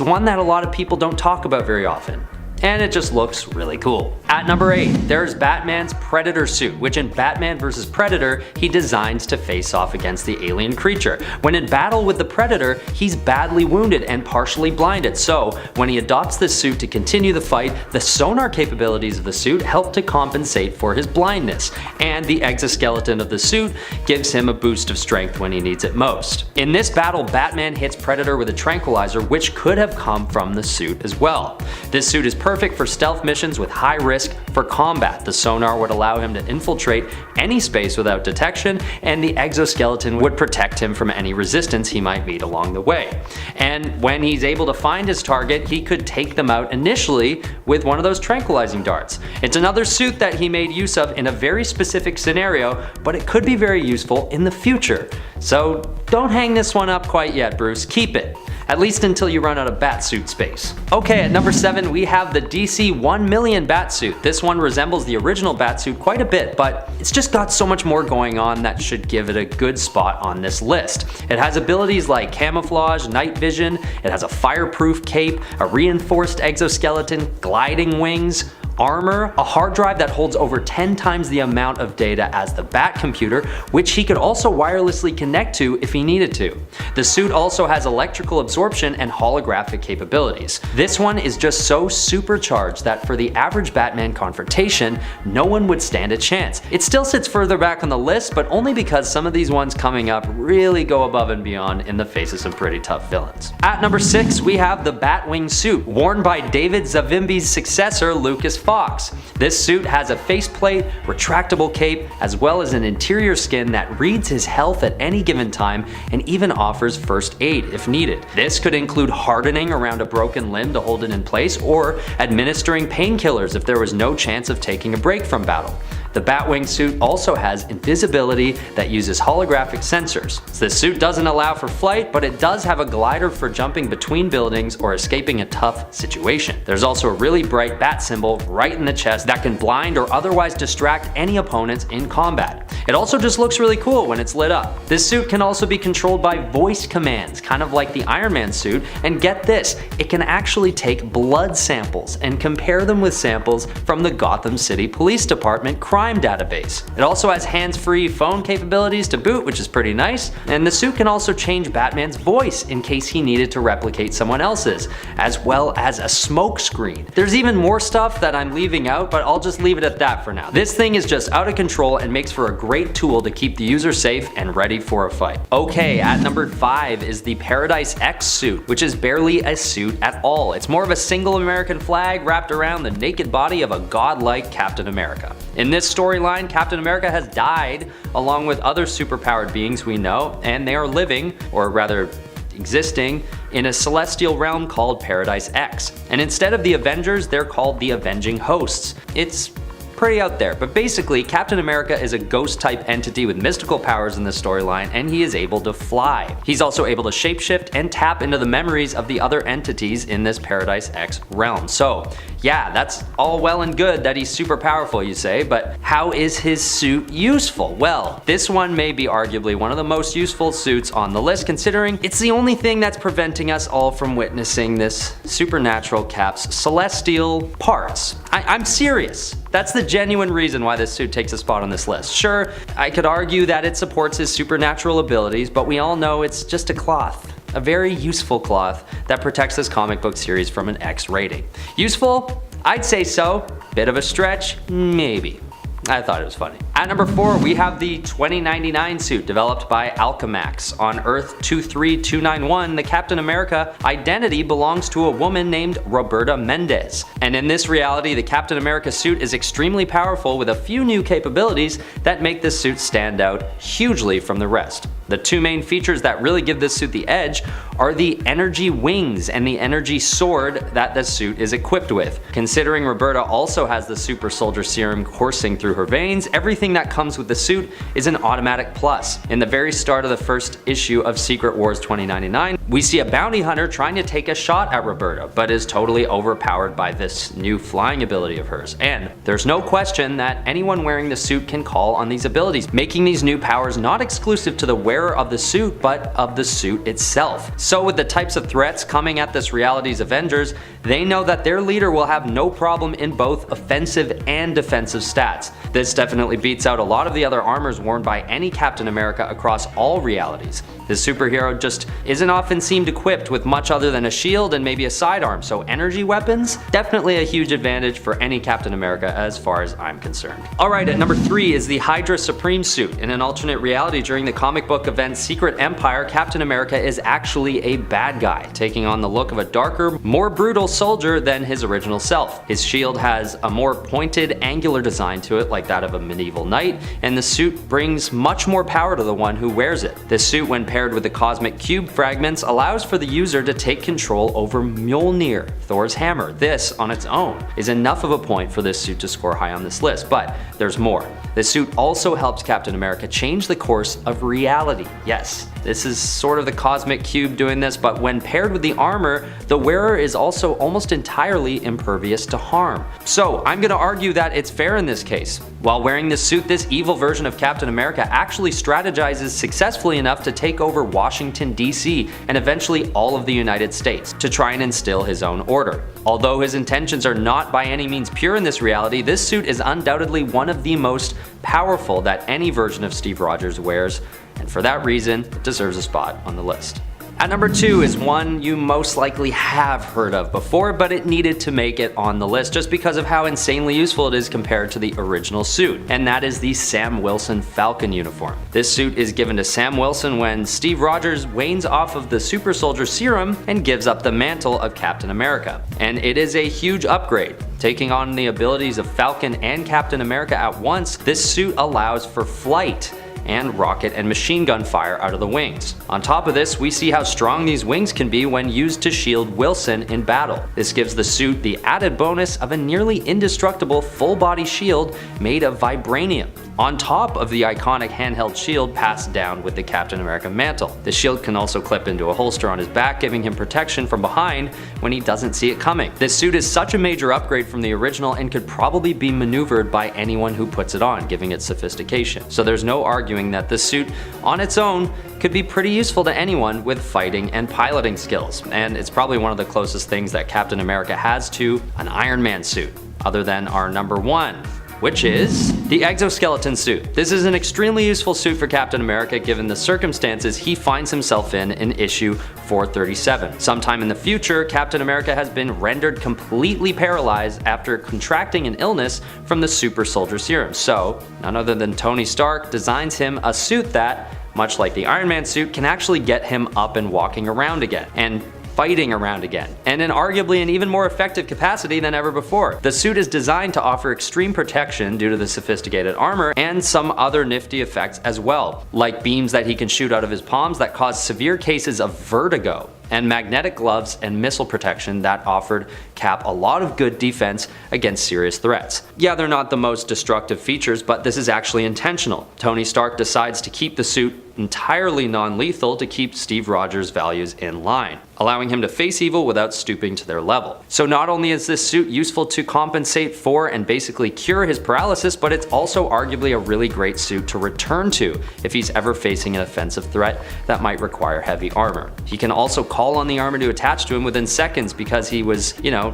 S1: one that a lot of people don't talk about very often. And it just looks really cool. At number 8, there's Batman's Predator suit, which in Batman vs. Predator, he designs to face off against the alien creature. When in battle with the Predator, he's badly wounded and partially blinded, so when he adopts this suit to continue the fight, the sonar capabilities of the suit help to compensate for his blindness, and the exoskeleton of the suit gives him a boost of strength when he needs it most. In this battle, Batman hits Predator with a tranquilizer, which could have come from the suit as well. This suit is perfect for stealth missions with high risk for combat. The sonar would allow him to infiltrate any space without detection, and the exoskeleton would protect him from any resistance he might meet along the way. And when he's able to find his target, he could take them out initially with one of those tranquilizing darts. It's another suit that he made use of in a very specific scenario, but it could be very useful in the future. So don't hang this one up quite yet, Bruce. Keep it. At least until you run out of Batsuit space. Okay, at number 7, we have the DC 1 million Batsuit. This one resembles the original Batsuit quite a bit, but it's just got so much more going on that should give it a good spot on this list. It has abilities like camouflage, night vision, it has a fireproof cape, a reinforced exoskeleton, gliding wings, armor, a hard drive that holds over 10 times the amount of data as the Bat computer, which he could also wirelessly connect to if he needed to. The suit also has electrical absorption and holographic capabilities. This one is just so supercharged that for the average Batman confrontation, no one would stand a chance. It still sits further back on the list, but only because some of these ones coming up really go above and beyond in the face of some pretty tough villains. At number 6, we have the Batwing suit, worn by David Zavimbi's successor, Lucas Fox. This suit has a faceplate, retractable cape, as well as an interior skin that reads his health at any given time and even offers first aid if needed. This could include hardening around a broken limb to hold it in place, or administering painkillers if there was no chance of taking a break from battle. The Batwing suit also has invisibility that uses holographic sensors. This suit doesn't allow for flight, but it does have a glider for jumping between buildings or escaping a tough situation. There's also a really bright bat symbol right in the chest that can blind or otherwise distract any opponents in combat. It also just looks really cool when it's lit up. This suit can also be controlled by voice commands, kind of like the Iron Man suit, and get this, it can actually take blood samples and compare them with samples from the Gotham City Police Department crime database. It also has hands-free phone capabilities to boot, which is pretty nice, and the suit can also change Batman's voice in case he needed to replicate someone else's, as well as a smoke screen. There's even more stuff that I'm leaving out, but I'll just leave it at that for now. This thing is just out of control and makes for a great tool to keep the user safe and ready for a fight. Okay, at number 5 is the Paradise X suit, which is barely a suit at all. It's more of a single American flag wrapped around the naked body of a godlike Captain America. In this storyline, Captain America has died along with other superpowered beings we know, and they are living, or rather existing, in a celestial realm called Paradise X. And instead of the Avengers, they're called the Avenging Hosts. It's pretty out there, but basically Captain America is a ghost type entity with mystical powers in the storyline, and he is able to fly. He's also able to shapeshift and tap into the memories of the other entities in this Paradise X realm. So yeah, that's all well and good that he's super powerful, you say, but how is his suit useful? Well, this one may be arguably one of the most useful suits on the list, considering it's the only thing that's preventing us all from witnessing this supernatural Cap's celestial parts. I'm serious. That's the genuine reason why this suit takes a spot on this list. Sure, I could argue that it supports his supernatural abilities, but we all know it's just a cloth. A very useful cloth that protects this comic book series from an X rating. Useful? I'd say so. Bit of a stretch? Maybe. I thought it was funny. At number 4, we have the 2099 suit developed by Alchemax. On Earth 23291, the Captain America identity belongs to a woman named Roberta Mendez. And in this reality, the Captain America suit is extremely powerful with a few new capabilities that make this suit stand out hugely from the rest. The two main features that really give this suit the edge are the energy wings and the energy sword that the suit is equipped with. Considering Roberta also has the super soldier serum coursing through her veins, everything that comes with the suit is an automatic plus. In the very start of the first issue of Secret Wars 2099, we see a bounty hunter trying to take a shot at Roberta, but is totally overpowered by this new flying ability of hers. And there's no question that anyone wearing the suit can call on these abilities, making these new powers not exclusive to the wearer of the suit, but of the suit itself. So with the types of threats coming at this reality's Avengers, they know that their leader will have no problem in both offensive and defensive stats. This definitely beats out a lot of the other armors worn by any Captain America across all realities. This superhero just isn't often seen equipped with much other than a shield and maybe a sidearm, so energy weapons? Definitely a huge advantage for any Captain America as far as I'm concerned. Alright, at number 3 is the Hydra Supreme suit. In an alternate reality during the comic book event Secret Empire, Captain America is actually a bad guy, taking on the look of a darker, more brutal soldier than his original self. His shield has a more pointed, angular design to it like that of a medieval knight, and the suit brings much more power to the one who wears it. This suit, when paired with the cosmic cube fragments, allows for the user to take control over Mjolnir, Thor's hammer. This, on its own, is enough of a point for this suit to score high on this list, but there's more. This suit also helps Captain America change the course of reality. Yes, this is sort of the cosmic cube doing this, but when paired with the armor, the wearer is also almost entirely impervious to harm. So I'm gonna argue that it's fair in this case. While wearing this suit, this evil version of Captain America actually strategizes successfully enough to take over Washington, D.C. and eventually all of the United States to try and instill his own order. Although his intentions are not by any means pure in this reality, this suit is undoubtedly one of the most powerful that any version of Steve Rogers wears, and for that reason, it deserves a spot on the list. At number 2 is one you most likely have heard of before, but it needed to make it on the list just because of how insanely useful it is compared to the original suit, and that is the Sam Wilson Falcon uniform. This suit is given to Sam Wilson when Steve Rogers wanes off of the super soldier serum and gives up the mantle of Captain America. And it is a huge upgrade. Taking on the abilities of Falcon and Captain America at once, this suit allows for flight and rocket and machine gun fire out of the wings. On top of this, we see how strong these wings can be when used to shield Wilson in battle. This gives the suit the added bonus of a nearly indestructible full body shield made of vibranium, on top of the iconic handheld shield passed down with the Captain America mantle. The shield can also clip into a holster on his back, giving him protection from behind when he doesn't see it coming. This suit is such a major upgrade from the original and could probably be maneuvered by anyone who puts it on, giving it sophistication. So there's no arguing that this suit on its own could be pretty useful to anyone with fighting and piloting skills, and it's probably one of the closest things that Captain America has to an Iron Man suit, other than our number 1, which is the exoskeleton suit. This is an extremely useful suit for Captain America given the circumstances he finds himself in issue 437. Sometime in the future, Captain America has been rendered completely paralyzed after contracting an illness from the super soldier serum. So, none other than Tony Stark designs him a suit that, much like the Iron Man suit, can actually get him up and walking around again. And fighting around again, and in arguably an even more effective capacity than ever before. The suit is designed to offer extreme protection due to the sophisticated armor and some other nifty effects as well, like beams that he can shoot out of his palms that cause severe cases of vertigo, and magnetic gloves and missile protection that offered Cap a lot of good defense against serious threats. Yeah, they're not the most destructive features, but this is actually intentional. Tony Stark decides to keep the suit entirely non-lethal to keep Steve Rogers' values in line, allowing him to face evil without stooping to their level. So not only is this suit useful to compensate for and basically cure his paralysis, but it's also arguably a really great suit to return to if he's ever facing an offensive threat that might require heavy armor. He can also call on the armor to attach to him within seconds because he was,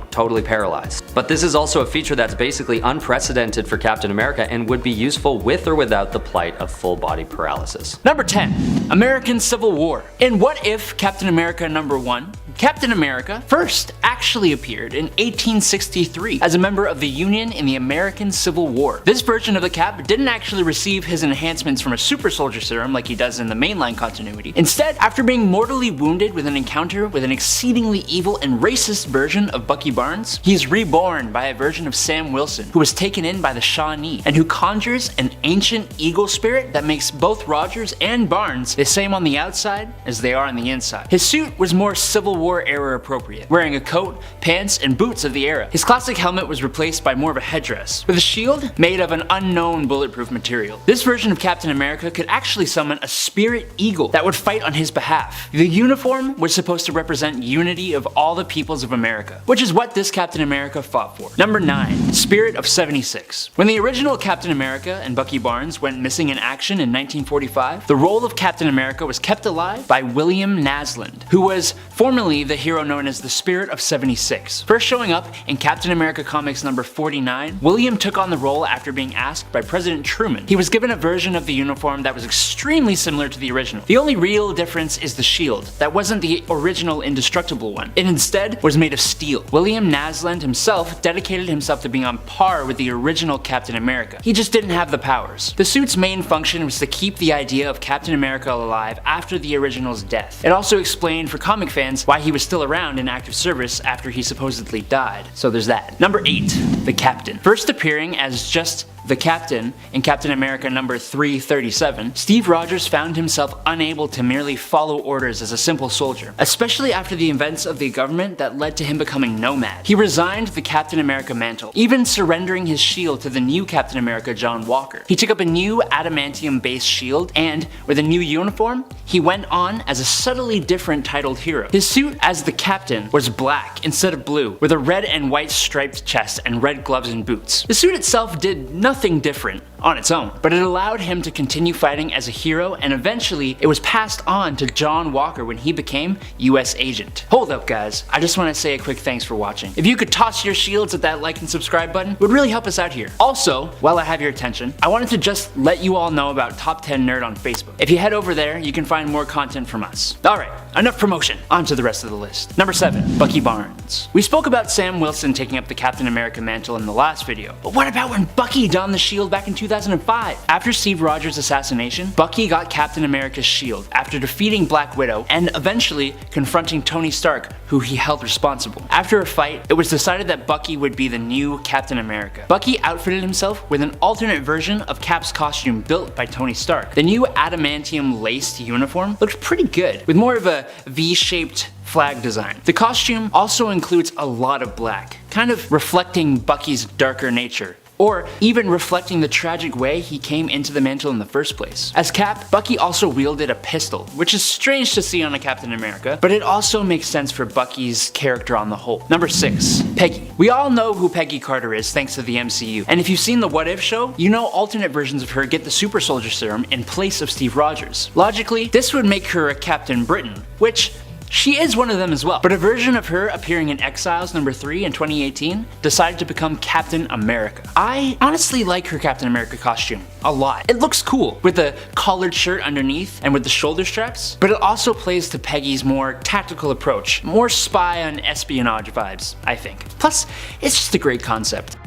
S1: totally paralyzed. But this is also a feature that's basically unprecedented for Captain America and would be useful with or without the plight of full body paralysis.
S2: Number 10. American Civil War. In What If Captain America #1, Captain America first actually appeared in 1863 as a member of the Union in the American Civil War. This version of the Cap didn't actually receive his enhancements from a super soldier serum like he does in the mainline continuity. Instead, after being mortally wounded with an encounter with an exceedingly evil and racist version of Bucky Barnes, he's reborn by a version of Sam Wilson, who was taken in by the Shawnee, and who conjures an ancient eagle spirit that makes both Rogers and Barnes the same on the outside as they are on the inside. His suit was more Civil War era appropriate, wearing a coat, pants, and boots of the era. His classic helmet was replaced by more of a headdress, with a shield made of an unknown bulletproof material. This version of Captain America could actually summon a spirit eagle that would fight on his behalf. The uniform was supposed to represent unity of all the peoples of America, which is what this Captain America fought for. Number 9. Spirit of 76. When the original Captain America and Bucky Barnes went missing in action in 1945, the role of Captain America was kept alive by William Naslund, who was formerly the hero known as the Spirit of 76. First showing up in Captain America Comics number 49, William took on the role after being asked by President Truman. He was given a version of the uniform that was extremely similar to the original. The only real difference is the shield. That wasn't the original indestructible one. It instead was made of steel. William Naslund himself dedicated himself to being on par with the original Captain America. He just didn't have the powers. The suit's main function was to keep the idea of Captain America alive after the original's death. It also explained for comic fans why he was still around in active service after he supposedly died. So there's that. Number 8. The Captain. First appearing as just the Captain in Captain America number 337, Steve Rogers found himself unable to merely follow orders as a simple soldier, especially after the events of the government that led to him becoming Nomad. He resigned the Captain America mantle, even surrendering his shield to the new Captain America John Walker. He took up a new adamantium-based shield, and with a new uniform, he went on as a subtly different titled hero. His suit as the Captain was black instead of blue, with a red and white striped chest and red gloves and boots. The suit itself did nothing different on its own, but it allowed him to continue fighting as a hero, and eventually it was passed on to John Walker when he became US Agent. Hold up guys, I just want to say a quick thanks for watching. If you could toss your shields at that like and subscribe button, it would really help us out here. Also, while I have your attention, I wanted to just let you all know about Top 10 Nerd on Facebook. If you head over there, you can find more content from us. Alright, enough promotion, on to the rest of the list. Number 7. Bucky Barnes. We spoke about Sam Wilson taking up the Captain America mantle in the last video, but what about when Bucky donned the shield back in 2005? After Steve Rogers' assassination, Bucky got Captain America's shield after defeating Black Widow and eventually confronting Tony Stark, who he held responsible. After a fight, it was decided that Bucky would be the new Captain America. Bucky outfitted himself with an alternate version of Cap's costume built by Tony Stark. The new adamantium laced uniform looked pretty good, with more of a V-shaped flag design. The costume also includes a lot of black, kind of reflecting Bucky's darker nature, or even reflecting the tragic way he came into the mantle in the first place. As Cap, Bucky also wielded a pistol, which is strange to see on a Captain America, but it also makes sense for Bucky's character on the whole. Number 6. Peggy. We all know who Peggy Carter is thanks to the MCU, and if you've seen the What If show, you know alternate versions of her get the super soldier serum in place of Steve Rogers. Logically, this would make her a Captain Britain, which she is one of them as well, but a version of her appearing in Exiles number 3 in 2018 decided to become Captain America. I honestly like her Captain America costume a lot. It looks cool with the collared shirt underneath and with the shoulder straps, but it also plays to Peggy's more tactical approach, more spy on espionage vibes, I think. Plus, it's just a great concept.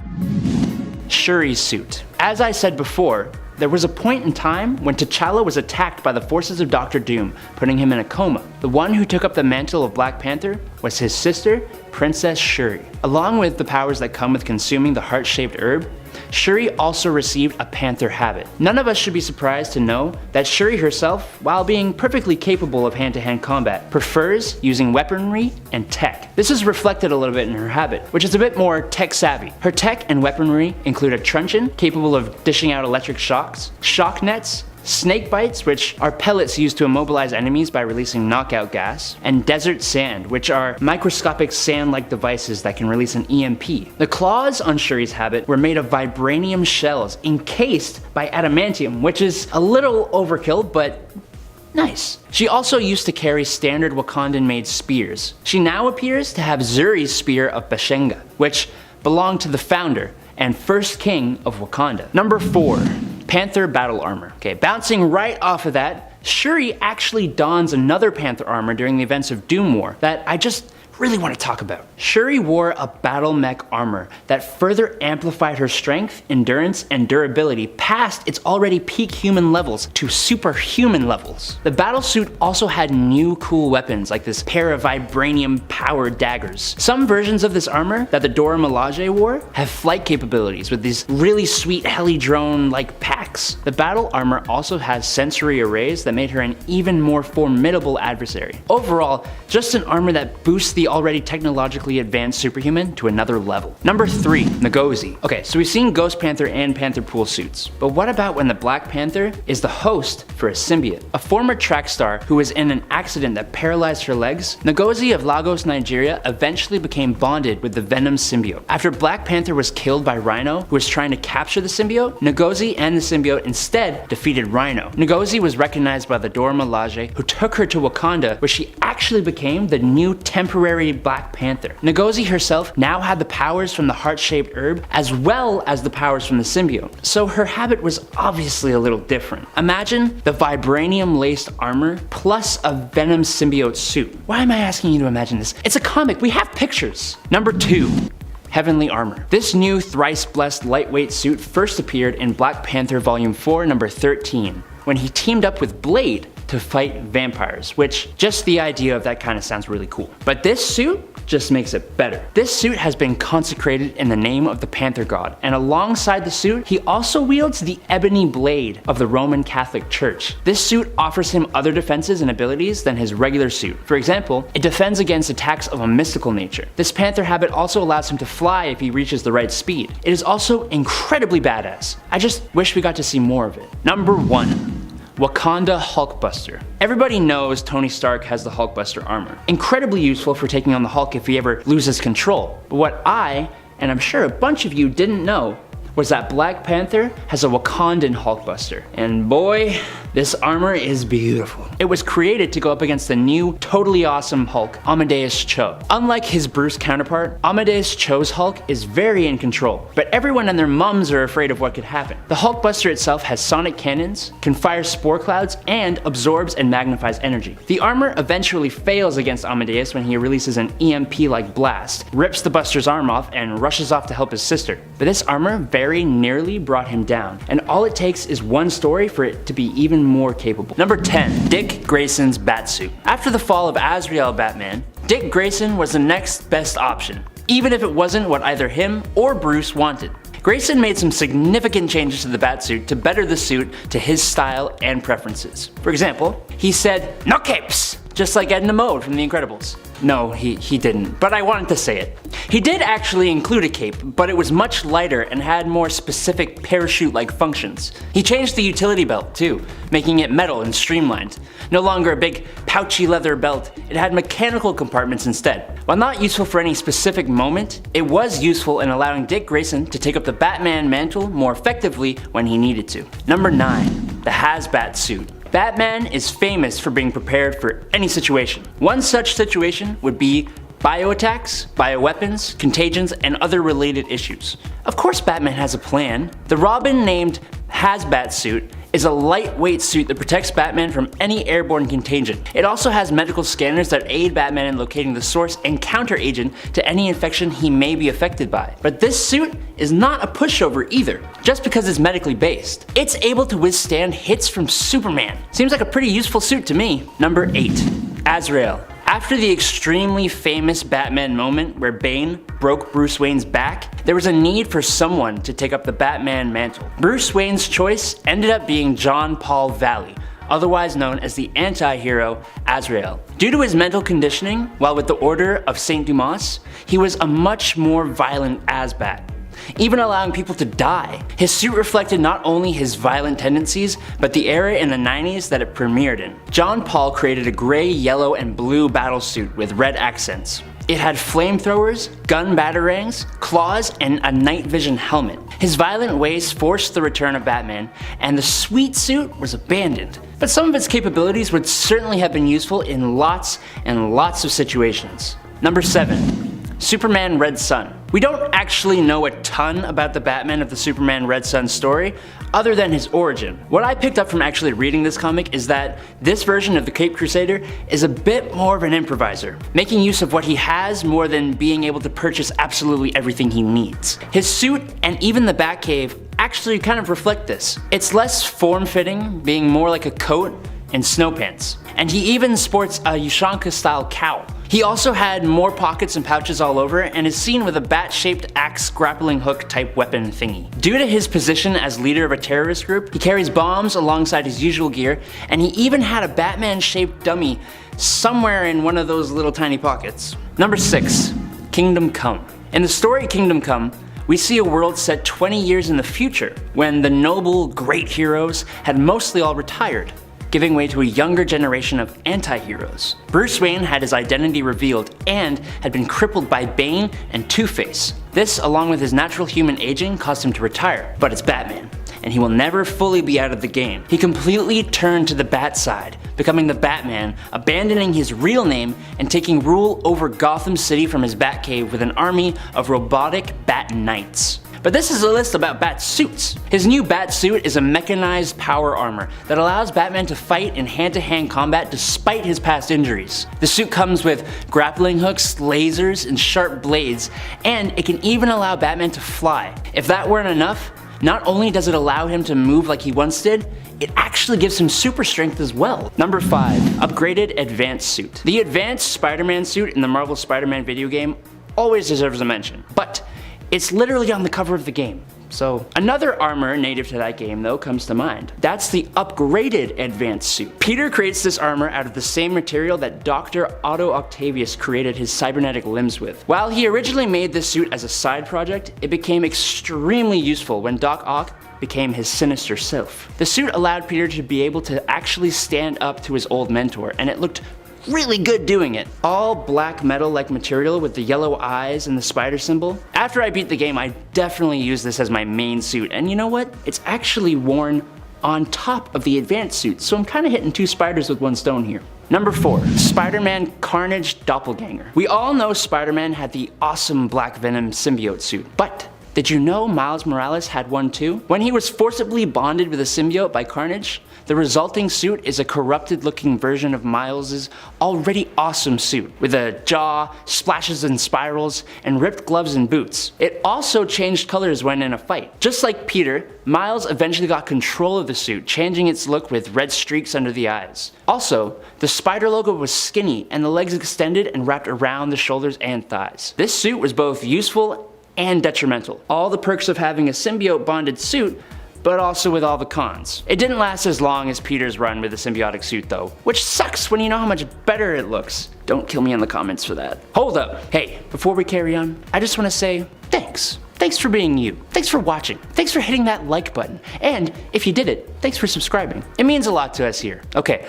S2: Shuri's suit. As I said before, There was a point in time when T'Challa was attacked by the forces of Doctor Doom, putting him in a coma. The one who took up the mantle of Black Panther was his sister, Princess Shuri. Along with the powers that come with consuming the heart-shaped herb, Shuri also received a panther habit. None of us should be surprised to know that Shuri herself, while being perfectly capable of hand-to-hand combat, prefers using weaponry and tech. This is reflected a little bit in her habit, which is a bit more tech-savvy. Her tech and weaponry include a truncheon, capable of dishing out electric shocks, shock nets, snake bites, which are pellets used to immobilize enemies by releasing knockout gas, and desert sand, which are microscopic sand-like devices that can release an EMP. The claws on Shuri's habit were made of vibranium shells encased by adamantium, which is a little overkill, but nice. She also used to carry standard Wakandan-made spears. She now appears to have Zuri's Spear of Bashenga, which belonged to the founder and first king of Wakanda. Number 4. Panther battle armor. Okay, bouncing right off of that, Shuri actually dons another Panther armor during the events of Doom War that I just really want to talk about. Shuri wore a battle mech armor that further amplified her strength, endurance, and durability past its already peak human levels to superhuman levels. The battle suit also had new cool weapons like this pair of vibranium powered daggers. Some versions of this armor that the Dora Milaje wore have flight capabilities with these really sweet heli drone like packs. The battle armor also has sensory arrays that made her an even more formidable adversary. Overall, just an armor that boosts the already technologically advanced superhuman to another level. Number 3, Ngozi. Okay, so we've seen Ghost Panther and Panther Pool suits, but what about when the Black Panther is the host for a symbiote? A former track star who was in an accident that paralyzed her legs, Ngozi of Lagos, Nigeria eventually became bonded with the Venom symbiote. After Black Panther was killed by Rhino, who was trying to capture the symbiote, Ngozi and the symbiote instead defeated Rhino. Ngozi was recognized by the Dora Milaje, who took her to Wakanda, where she actually became the new temporary Black Panther. Ngozi herself now had the powers from the heart-shaped herb as well as the powers from the symbiote, so her habit was obviously a little different. Imagine the vibranium-laced armor plus a Venom symbiote suit. Why am I asking you to imagine this? It's a comic, we have pictures. Number 2. Heavenly Armor. This new thrice-blessed lightweight suit first appeared in Black Panther Volume 4, number 13, when he teamed up with Blade to fight vampires, which just the idea of that kind of sounds really cool. But this suit just makes it better. This suit has been consecrated in the name of the Panther God, and alongside the suit, he also wields the ebony blade of the Roman Catholic Church. This suit offers him other defenses and abilities than his regular suit. For example, it defends against attacks of a mystical nature. This Panther habit also allows him to fly if he reaches the right speed. It is also incredibly badass. I just wish we got to see more of it. Number 1. Wakanda Hulkbuster. Everybody knows Tony Stark has the Hulkbuster armor. Incredibly useful for taking on the Hulk if he ever loses control. But what I, and I'm sure a bunch of you didn't know, was that Black Panther has a Wakandan Hulkbuster. And boy, this armor is beautiful. It was created to go up against the new, totally awesome Hulk, Amadeus Cho. Unlike his Bruce counterpart, Amadeus Cho's Hulk is very in control, but everyone and their mums are afraid of what could happen. The Hulkbuster itself has sonic cannons, can fire spore clouds, and absorbs and magnifies energy. The armor eventually fails against Amadeus when he releases an EMP-like blast, rips the Buster's arm off, and rushes off to help his sister. But this armor very nearly brought him down, and all it takes is one story for it to be even more capable. Number 10. Dick Grayson's Batsuit. After the fall of Azrael Batman, Dick Grayson was the next best option, even if it wasn't what either him or Bruce wanted. Grayson made some significant changes to the Batsuit to better the suit to his style and preferences. For example, he said, "No capes!" just like Edna Mode from The Incredibles. No, he didn't, but I wanted to say it. He did actually include a cape, but it was much lighter and had more specific parachute-like functions. He changed the utility belt too, making it metal and streamlined. No longer a big pouchy leather belt, it had mechanical compartments instead. While not useful for any specific moment, it was useful in allowing Dick Grayson to take up the Batman mantle more effectively when he needed to. Number 9. The Hazbat Suit. Batman is famous for being prepared for any situation. One such situation would be bioattacks, bioweapons, contagions, and other related issues. Of course Batman has a plan. The Robin named Hazbat Suit is a lightweight suit that protects Batman from any airborne contagion. It also has medical scanners that aid Batman in locating the source and counter-agent to any infection he may be affected by. But this suit is not a pushover either, just because it's medically based. It's able to withstand hits from Superman. Seems like a pretty useful suit to me. Number 8. Azrael. After the extremely famous Batman moment where Bane broke Bruce Wayne's back, there was a need for someone to take up the Batman mantle. Bruce Wayne's choice ended up being John Paul Valley, otherwise known as the anti-hero Azrael. Due to his mental conditioning, while with the Order of St. Dumas, he was a much more violent Azbat, even allowing people to die. His suit reflected not only his violent tendencies, but the era in the 90s that it premiered in. John Paul created a gray, yellow, and blue battle suit with red accents. It had flamethrowers, gun batarangs, claws, and a night vision helmet. His violent ways forced the return of Batman, and the sweet suit was abandoned. But some of its capabilities would certainly have been useful in lots and lots of situations. Number 7. Superman Red Sun. We don't actually know a ton about the Batman of the Superman Red Sun story, other than his origin. What I picked up from actually reading this comic is that this version of the Caped Crusader is a bit more of an improviser, making use of what he has more than being able to purchase absolutely everything he needs. His suit and even the Batcave actually kind of reflect this. It's less form-fitting, being more like a coat and snow pants. And he even sports a Ushanka-style cowl. He also had more pockets and pouches all over and is seen with a bat-shaped axe grappling hook type weapon thingy. Due to his position as leader of a terrorist group, he carries bombs alongside his usual gear, and he even had a Batman-shaped dummy somewhere in one of those little tiny pockets. Number 6. Kingdom Come. In the story Kingdom Come, we see a world set 20 years in the future, when the noble, great heroes had mostly all retired, giving way to a younger generation of anti-heroes. Bruce Wayne had his identity revealed and had been crippled by Bane and Two-Face. This, along with his natural human aging, caused him to retire. But it's Batman, and he will never fully be out of the game. He completely turned to the Bat side, becoming the Batman, abandoning his real name and taking rule over Gotham City from his Batcave with an army of robotic Bat Knights. But this is a list about Bat suits. His new Bat suit is a mechanized power armor that allows Batman to fight in hand-to-hand combat despite his past injuries. The suit comes with grappling hooks, lasers, and sharp blades, and it can even allow Batman to fly. If that weren't enough, not only does it allow him to move like he once did, it actually gives him super strength as well. Number 5. Upgraded Advanced Suit. The Advanced Spider-Man suit in the Marvel Spider-Man video game always deserves a mention, but it's literally on the cover of the game. So another armor native to that game though comes to mind. That's the Upgraded Advanced Suit. Peter creates this armor out of the same material that Dr. Otto Octavius created his cybernetic limbs with. While he originally made this suit as a side project, it became extremely useful when Doc Ock became his sinister self. The suit allowed Peter to be able to actually stand up to his old mentor, and it looked really good doing it. All black metal-like material with the yellow eyes and the spider symbol. After I beat the game, I definitely used this as my main suit, and you know what? It's actually worn on top of the advanced suit, so I'm kind of hitting 2 spiders with 1 stone here. Number 4. Spider-Man Carnage Doppelganger. We all know Spider-Man had the awesome Black Venom symbiote suit, but did you know Miles Morales had one too? When he was forcibly bonded with a symbiote by Carnage, the resulting suit is a corrupted looking version of Miles' already awesome suit, with a jaw, splashes and spirals, and ripped gloves and boots. It also changed colors when in a fight. Just like Peter, Miles eventually got control of the suit, changing its look with red streaks under the eyes. Also, the spider logo was skinny and the legs extended and wrapped around the shoulders and thighs. This suit was both useful and detrimental. All the perks of having a symbiote bonded suit, but also with all the cons. It didn't last as long as Peter's run with the symbiotic suit though, which sucks when you know how much better it looks. Don't kill me in the comments for that. Hold up. Hey, before we carry on, I just want to say thanks. Thanks for being you. Thanks for watching. Thanks for hitting that like button. And if you did it, thanks for subscribing. It means a lot to us here. Okay,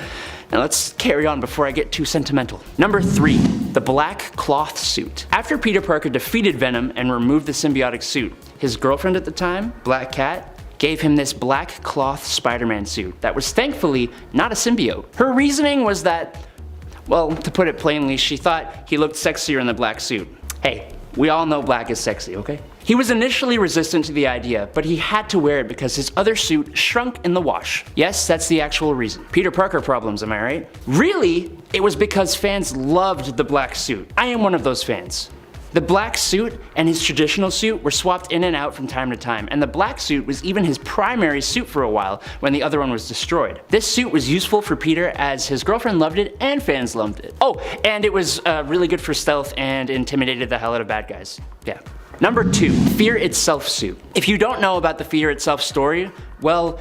S2: now let's carry on before I get too sentimental. Number 3, the black cloth suit. After Peter Parker defeated Venom and removed the symbiotic suit, his girlfriend at the time, Black Cat, gave him this black cloth Spider-Man suit that was thankfully not a symbiote. Her reasoning was that, well, to put it plainly, she thought he looked sexier in the black suit. Hey, We all know black is sexy, okay? He was initially resistant to the idea, but he had to wear it because his other suit shrunk in the wash. Yes, that's the actual reason. Peter Parker problems, am I right? Really, it was because fans loved the black suit. I am one of those fans. The black suit and his traditional suit were swapped in and out from time to time, and the black suit was even his primary suit for a while when the other one was destroyed. This suit was useful for Peter as his girlfriend loved it and fans loved it. Oh, and it was really good for stealth and intimidated the hell out of bad guys. Yeah. Number 2, Fear Itself suit. If you don't know about the Fear Itself story, well,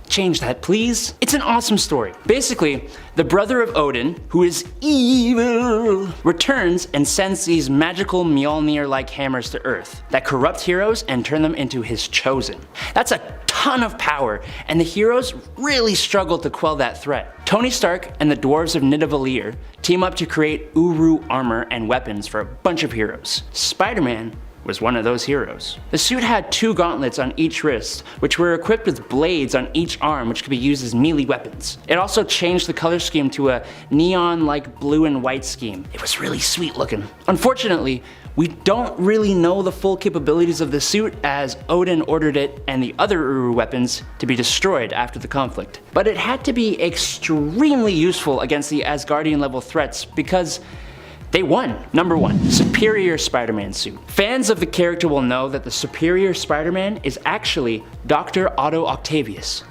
S2: change that, please. It's an awesome story. Basically, the brother of Odin, who is evil, returns and sends these magical Mjolnir-like hammers to Earth that corrupt heroes and turn them into his chosen. That's a ton of power, and the heroes really struggle to quell that threat. Tony Stark and the dwarves of Nidavellir team up to create Uru armor and weapons for a bunch of heroes. Spider-Man was one of those heroes. The suit had 2 gauntlets on each wrist, which were equipped with blades on each arm which could be used as melee weapons. It also changed the color scheme to a neon-like blue and white scheme. It was really sweet looking. Unfortunately, we don't really know the full capabilities of the suit as Odin ordered it and the other Uru weapons to be destroyed after the conflict. But it had to be extremely useful against the Asgardian level threats because they won. Number 1, Superior Spider-Man suit. Fans of the character will know that the Superior Spider-Man is actually Dr. Otto Octavius,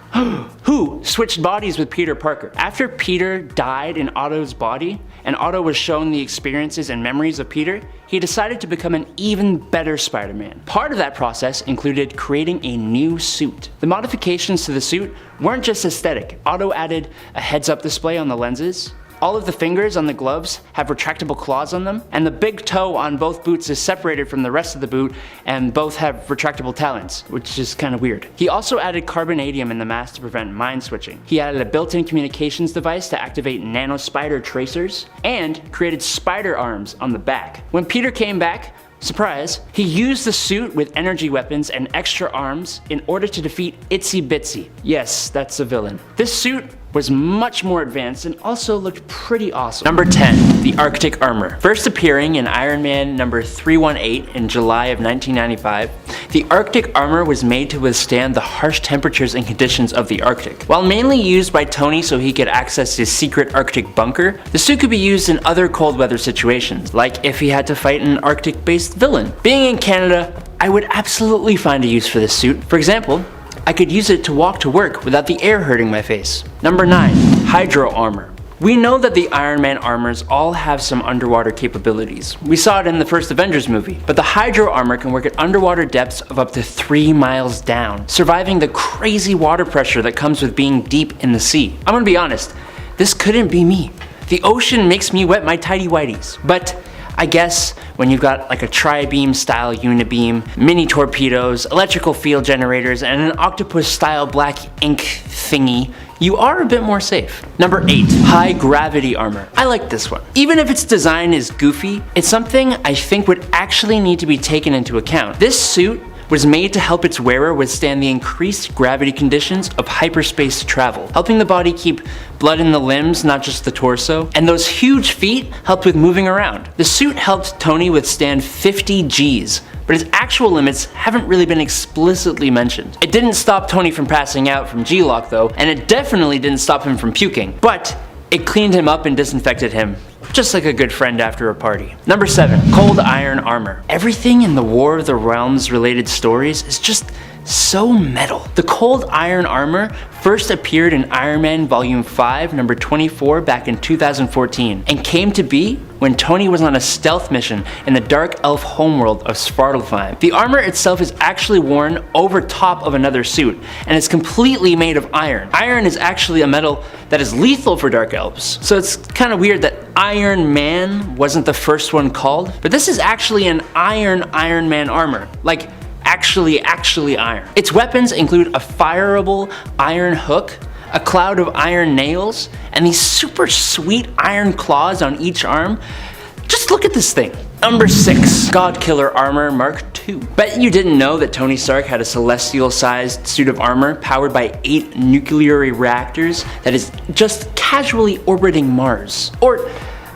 S2: who switched bodies with Peter Parker. After Peter died in Otto's body, and Otto was shown the experiences and memories of Peter, he decided to become an even better Spider-Man. Part of that process included creating a new suit. The modifications to the suit weren't just aesthetic. Otto added a heads-up display on the lenses. All of the fingers on the gloves have retractable claws on them, and the big toe on both boots is separated from the rest of the boot, and both have retractable talons, which is kind of weird. He also added carbonadium in the mask to prevent mind switching. He added a built-in communications device to activate nano-spider tracers, and created spider arms on the back. When Peter came back, surprise, he used the suit with energy weapons and extra arms in order to defeat Itsy Bitsy. Yes, that's a villain. This suit was much more advanced and also looked pretty awesome. Number 10, the Arctic Armor. First appearing in Iron Man number 318 in July of 1995, the Arctic Armor was made to withstand the harsh temperatures and conditions of the Arctic. While mainly used by Tony so he could access his secret Arctic bunker, the suit could be used in other cold weather situations, like if he had to fight an Arctic-based villain. Being in Canada, I would absolutely find a use for this suit. For example, I could use it to walk to work without the air hurting my face. Number 9, Hydro Armor. We know that the Iron Man armors all have some underwater capabilities. We saw it in the first Avengers movie, but the Hydro Armor can work at underwater depths of up to 3 miles down, surviving the crazy water pressure that comes with being deep in the sea. I'm gonna be honest, this couldn't be me. The ocean makes me wet my tighty whities, but I guess when you've got like a tri-beam style unibeam, mini torpedoes, electrical field generators, and an octopus style black ink thingy, you are a bit more safe. Number 8, High Gravity Armor. I like this one. Even if its design is goofy, it's something I think would actually need to be taken into account. This suit was made to help its wearer withstand the increased gravity conditions of hyperspace travel, helping the body keep blood in the limbs, not just the torso, and those huge feet helped with moving around. The suit helped Tony withstand 50 Gs, but his actual limits haven't really been explicitly mentioned. It didn't stop Tony from passing out from G-Lock though, and it definitely didn't stop him from puking, but it cleaned him up and disinfected him, just like a good friend after a party. Number 7, Cold Iron Armor. Everything in the War of the Realms related stories is just so metal. The Cold Iron Armor first appeared in Iron Man Volume 5, number 24 back in 2014, and came to be when Tony was on a stealth mission in the dark elf homeworld of Svartalfheim. The armor itself is actually worn over top of another suit, and it's completely made of iron. Iron is actually a metal that is lethal for dark elves, so it's kind of weird that Iron Man wasn't the first one called, but this is actually an Iron Man armor. Like, actually iron. Its weapons include a fireable iron hook, a cloud of iron nails, and these super sweet iron claws on each arm. Just look at this thing. Number 6, God Killer Armor Mark II. Bet you didn't know that Tony Stark had a celestial-sized suit of armor powered by 8 nuclear reactors that is just casually orbiting Mars. Or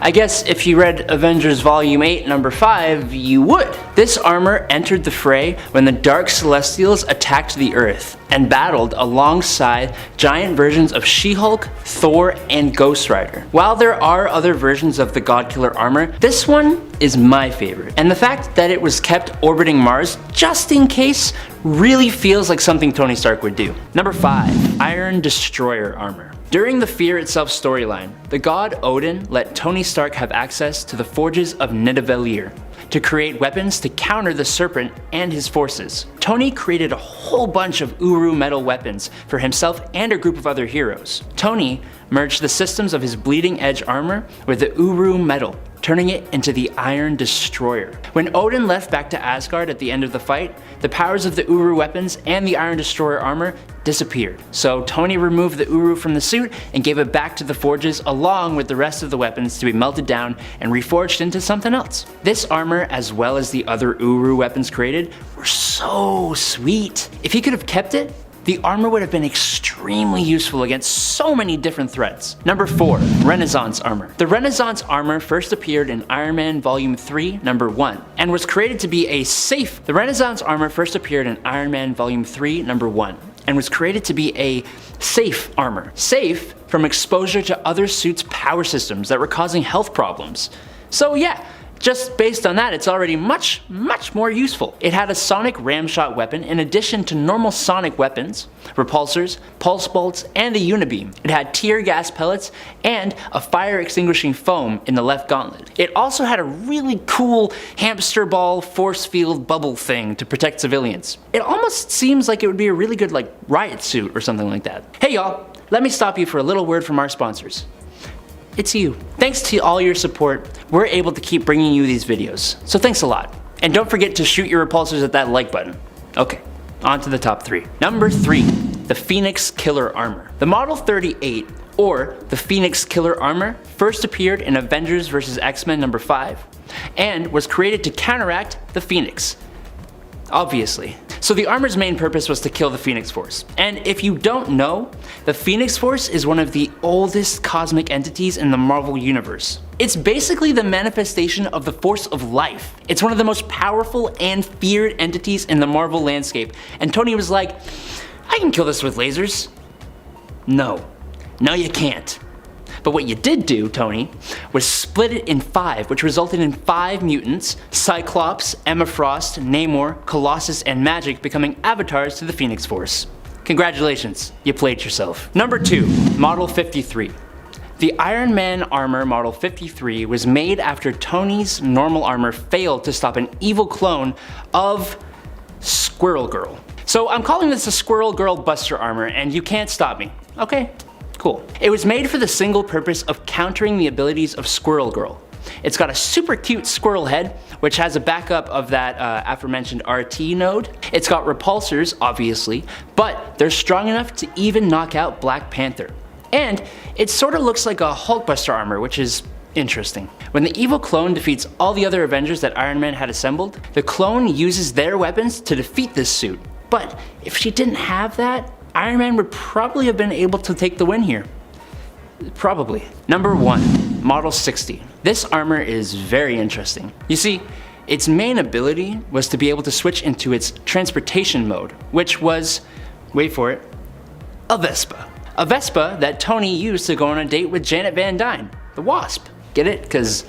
S2: I guess if you read Avengers Volume 8, Number 5, you would. This armor entered the fray when the Dark Celestials attacked the Earth and battled alongside giant versions of She-Hulk, Thor, and Ghost Rider. While there are other versions of the God-Killer armor, this one is my favorite. And the fact that it was kept orbiting Mars just in case really feels like something Tony Stark would do. Number 5, Iron Destroyer armor. During the Fear Itself storyline, the god Odin let Tony Stark have access to the forges of Nidavellir to create weapons to counter the Serpent and his forces. Tony created a whole bunch of Uru metal weapons for himself and a group of other heroes. Tony merged the systems of his Bleeding Edge armor with the Uru metal, turning it into the Iron Destroyer. When Odin left back to Asgard at the end of the fight, the powers of the Uru weapons and the Iron Destroyer armor disappeared. So Tony removed the Uru from the suit and gave it back to the forges along with the rest of the weapons to be melted down and reforged into something else. This armor, as well as the other Uru weapons created, were so sweet. If he could have kept it, the armor would have been extremely useful against so many different threats. Number 4, Renaissance armor. The Renaissance armor first appeared in Iron Man Volume 3, Number 1, and was created to be a safe. The Renaissance armor first appeared in Iron Man Volume 3, Number 1, and was created to be a safe armor. Safe from exposure to other suits' power systems that were causing health problems. So yeah, just based on that, it's already much more useful. It had a sonic ramshot weapon in addition to normal sonic weapons, repulsors, pulse bolts, and a unibeam. It had tear gas pellets and a fire extinguishing foam in the left gauntlet. It also had a really cool hamster ball force field bubble thing to protect civilians. It almost seems like it would be a really good riot suit or something like that. Hey y'all, let me stop you for a little word from our sponsors. It's you. Thanks to all your support, we're able to keep bringing you these videos. So thanks a lot. And don't forget to shoot your repulsors at that like button. Okay, on to the top 3. Number 3, the Phoenix Killer armor. The Model 38, or the Phoenix Killer armor, first appeared in Avengers vs. X-Men Number 5, and was created to counteract the Phoenix. Obviously. So the armor's main purpose was to kill the Phoenix Force. And if you don't know, the Phoenix Force is one of the oldest cosmic entities in the Marvel Universe. It's basically the manifestation of the force of life. It's one of the most powerful and feared entities in the Marvel landscape. And Tony was like, I can kill this with lasers. No, you can't. But what you did do, Tony, was split it in 5, which resulted in 5 mutants, Cyclops, Emma Frost, Namor, Colossus, and Magik becoming avatars to the Phoenix Force. Congratulations, you played yourself. Number 2, Model 53. The Iron Man armor Model 53 was made after Tony's normal armor failed to stop an evil clone of Squirrel Girl. So I'm calling this a Squirrel Girl Buster armor, and you can't stop me, okay? Cool. It was made for the single purpose of countering the abilities of Squirrel Girl. It's got a super cute squirrel head, which has a backup of that aforementioned RT node. It's got repulsors, obviously, but they're strong enough to even knock out Black Panther. And it sort of looks like a Hulkbuster armor, which is interesting. When the evil clone defeats all the other Avengers that Iron Man had assembled, the clone uses their weapons to defeat this suit. But if she didn't have that, Iron Man would probably have been able to take the win here. Probably. Number 1, Model 60. This armor is very interesting. You see, its main ability was to be able to switch into its transportation mode, which was, wait for it, a Vespa. A Vespa that Tony used to go on a date with Janet Van Dyne, the Wasp. Get it? Because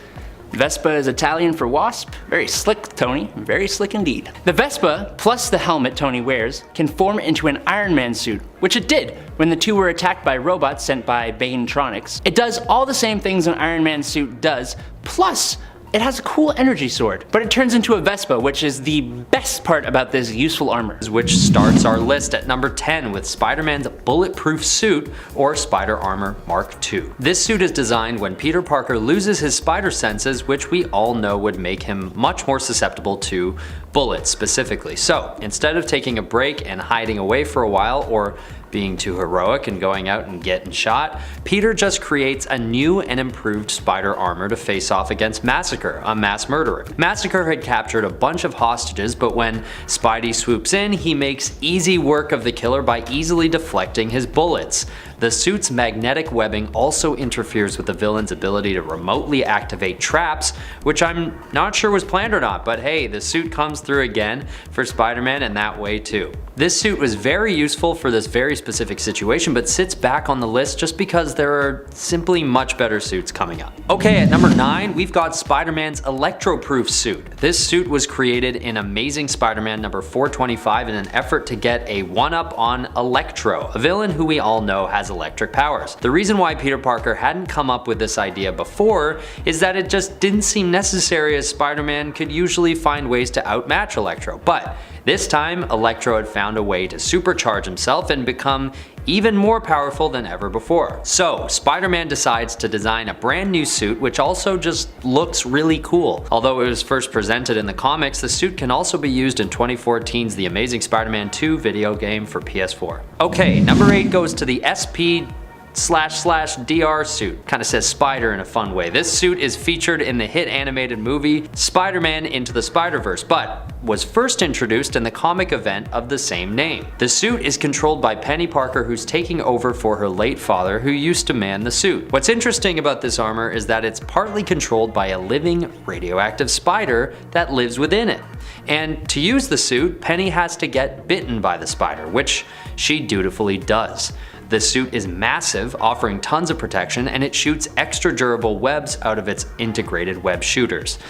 S2: Vespa is Italian for wasp. Very slick, Tony. Very slick indeed. The Vespa, plus the helmet Tony wears, can form into an Iron Man suit, which it did when the two were attacked by robots sent by Banetronics. It does all the same things an Iron Man suit does, plus it has a cool energy sword, but it turns into a Vespa, which is the best part about this useful armor.
S1: Which starts our list at number 10 with Spider-Man's bulletproof suit, or Spider Armor Mark II. This suit is designed when Peter Parker loses his spider senses, which we all know would make him much more susceptible to bullets specifically. So instead of taking a break and hiding away for a while, or being too heroic and going out and getting shot, Peter just creates a new and improved spider armor to face off against Massacre, a mass murderer. Massacre had captured a bunch of hostages, but when Spidey swoops in, he makes easy work of the killer by easily deflecting his bullets. The suit's magnetic webbing also interferes with the villain's ability to remotely activate traps, which I'm not sure was planned or not, but hey, the suit comes through again for Spider-Man in that way too. This suit was very useful for this very specific situation, but sits back on the list just because there are simply much better suits coming up. Okay, at number 9, we've got Spider-Man's Electro-Proof suit. This suit was created in Amazing Spider-Man number 425 in an effort to get a one-up on Electro, a villain who we all know has electric powers. The reason why Peter Parker hadn't come up with this idea before is that it just didn't seem necessary, as Spider-Man could usually find ways to outmatch Electro. But this time, Electro had found a way to supercharge himself and become even more powerful than ever before. So, Spider-Man decides to design a brand new suit which also just looks really cool. Although it was first presented in the comics, the suit can also be used in 2014's The Amazing Spider-Man 2 video game for PS4. Okay, number 8 goes to the SP//DR suit. Kinda says spider in a fun way. This suit is featured in the hit animated movie Spider-Man Into the Spider-Verse, but was first introduced in the comic event of the same name. The suit is controlled by Penny Parker, who's taking over for her late father, who used to man the suit. What's interesting about this armor is that it's partly controlled by a living radioactive spider that lives within it. And to use the suit, Penny has to get bitten by the spider, which she dutifully does. The suit is massive, offering tons of protection, and it shoots extra durable webs out of its integrated web shooters.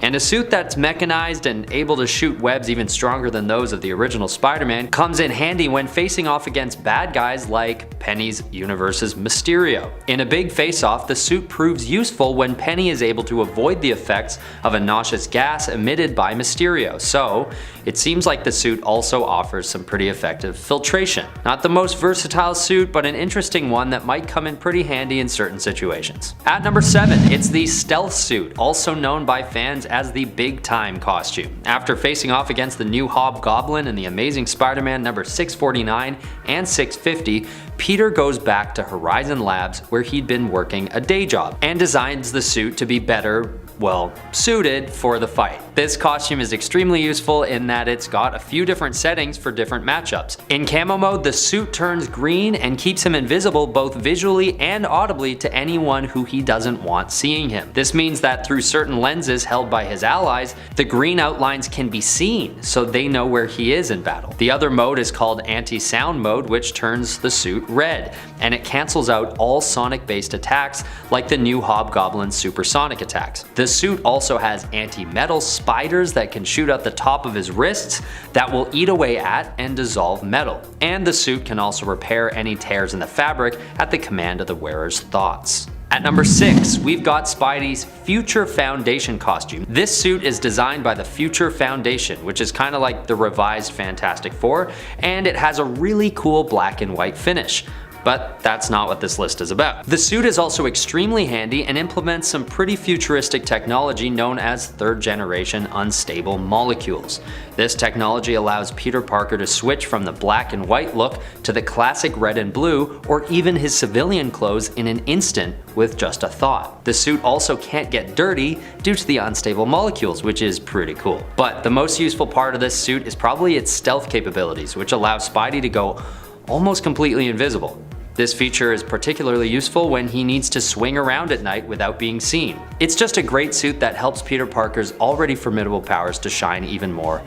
S1: And a suit that's mechanized and able to shoot webs even stronger than those of the original Spider-Man comes in handy when facing off against bad guys like Penny's universe's Mysterio. In a big face-off, the suit proves useful when Penny is able to avoid the effects of a nauseous gas emitted by Mysterio, so it seems like the suit also offers some pretty effective filtration. Not the most versatile suit, but an interesting one that might come in pretty handy in certain situations. At number 7, it's the Stealth suit, also known by fans as the Big Time costume. After facing off against the new Hobgoblin in The Amazing Spider-Man number 649 and 650, Peter goes back to Horizon Labs, where he'd been working a day job, and designs the suit to be better, well, suited for the fight. This costume is extremely useful in that it's got a few different settings for different matchups. In camo mode, the suit turns green and keeps him invisible both visually and audibly to anyone who he doesn't want seeing him. This means that through certain lenses held by his allies, the green outlines can be seen, so they know where he is in battle. The other mode is called anti-sound mode, which turns the suit red, and it cancels out all sonic-based attacks like the new Hobgoblin supersonic attacks. The suit also has anti-metal spiders that can shoot out the top of his wrists that will eat away at and dissolve metal. And the suit can also repair any tears in the fabric at the command of the wearer's thoughts. At number 6, we've got Spidey's Future Foundation costume. This suit is designed by the Future Foundation, which is kind of like the revised Fantastic Four, and it has a really cool black and white finish. But that's not what this list is about. The suit is also extremely handy and implements some pretty futuristic technology known as third-generation unstable molecules. This technology allows Peter Parker to switch from the black and white look to the classic red and blue, or even his civilian clothes in an instant with just a thought. The suit also can't get dirty due to the unstable molecules, which is pretty cool. But the most useful part of this suit is probably its stealth capabilities, which allow Spidey to go almost completely invisible. This feature is particularly useful when he needs to swing around at night without being seen. It's just a great suit that helps Peter Parker's already formidable powers to shine even more,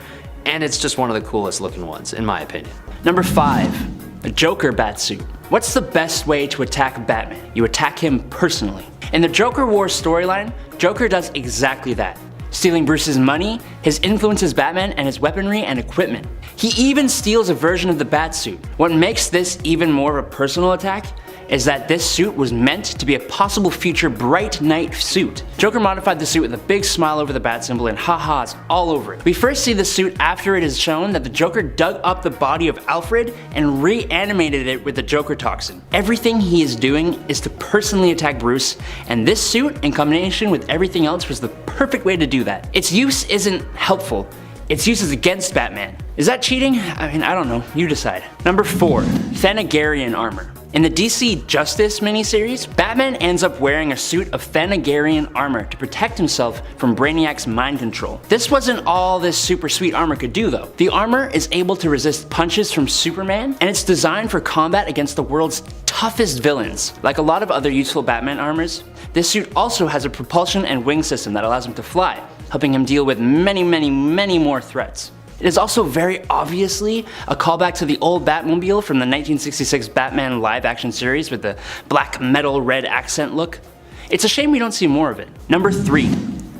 S1: and it's just one of the coolest looking ones, in my opinion.
S2: Number 5, a Joker Batsuit. What's the best way to attack Batman? You attack him personally. In the Joker Wars storyline, Joker does exactly that. Stealing Bruce's money, his influence as Batman, and his weaponry and equipment. He even steals a version of the Batsuit. What makes this even more of a personal attack is that this suit was meant to be a possible future Bright Knight suit. Joker modified the suit with a big smile over the bat symbol and ha-has all over it. We first see the suit after it is shown that the Joker dug up the body of Alfred and reanimated it with the Joker toxin. Everything he is doing is to personally attack Bruce, and this suit, in combination with everything else, was the perfect way to do that. Its use isn't helpful. Its use is against Batman. Is that cheating? I mean, I don't know. You decide. Number 4, Thanagarian armor. In the DC Justice miniseries, Batman ends up wearing a suit of Thanagarian armor to protect himself from Brainiac's mind control. This wasn't all this super sweet armor could do though. The armor is able to resist punches from Superman, and it's designed for combat against the world's toughest villains. Like a lot of other useful Batman armors, this suit also has a propulsion and wing system that allows him to fly, helping him deal with many more threats. It is also very obviously a callback to the old Batmobile from the 1966 Batman live-action series with the black metal red accent look. It's a shame we don't see more of it. Number 3.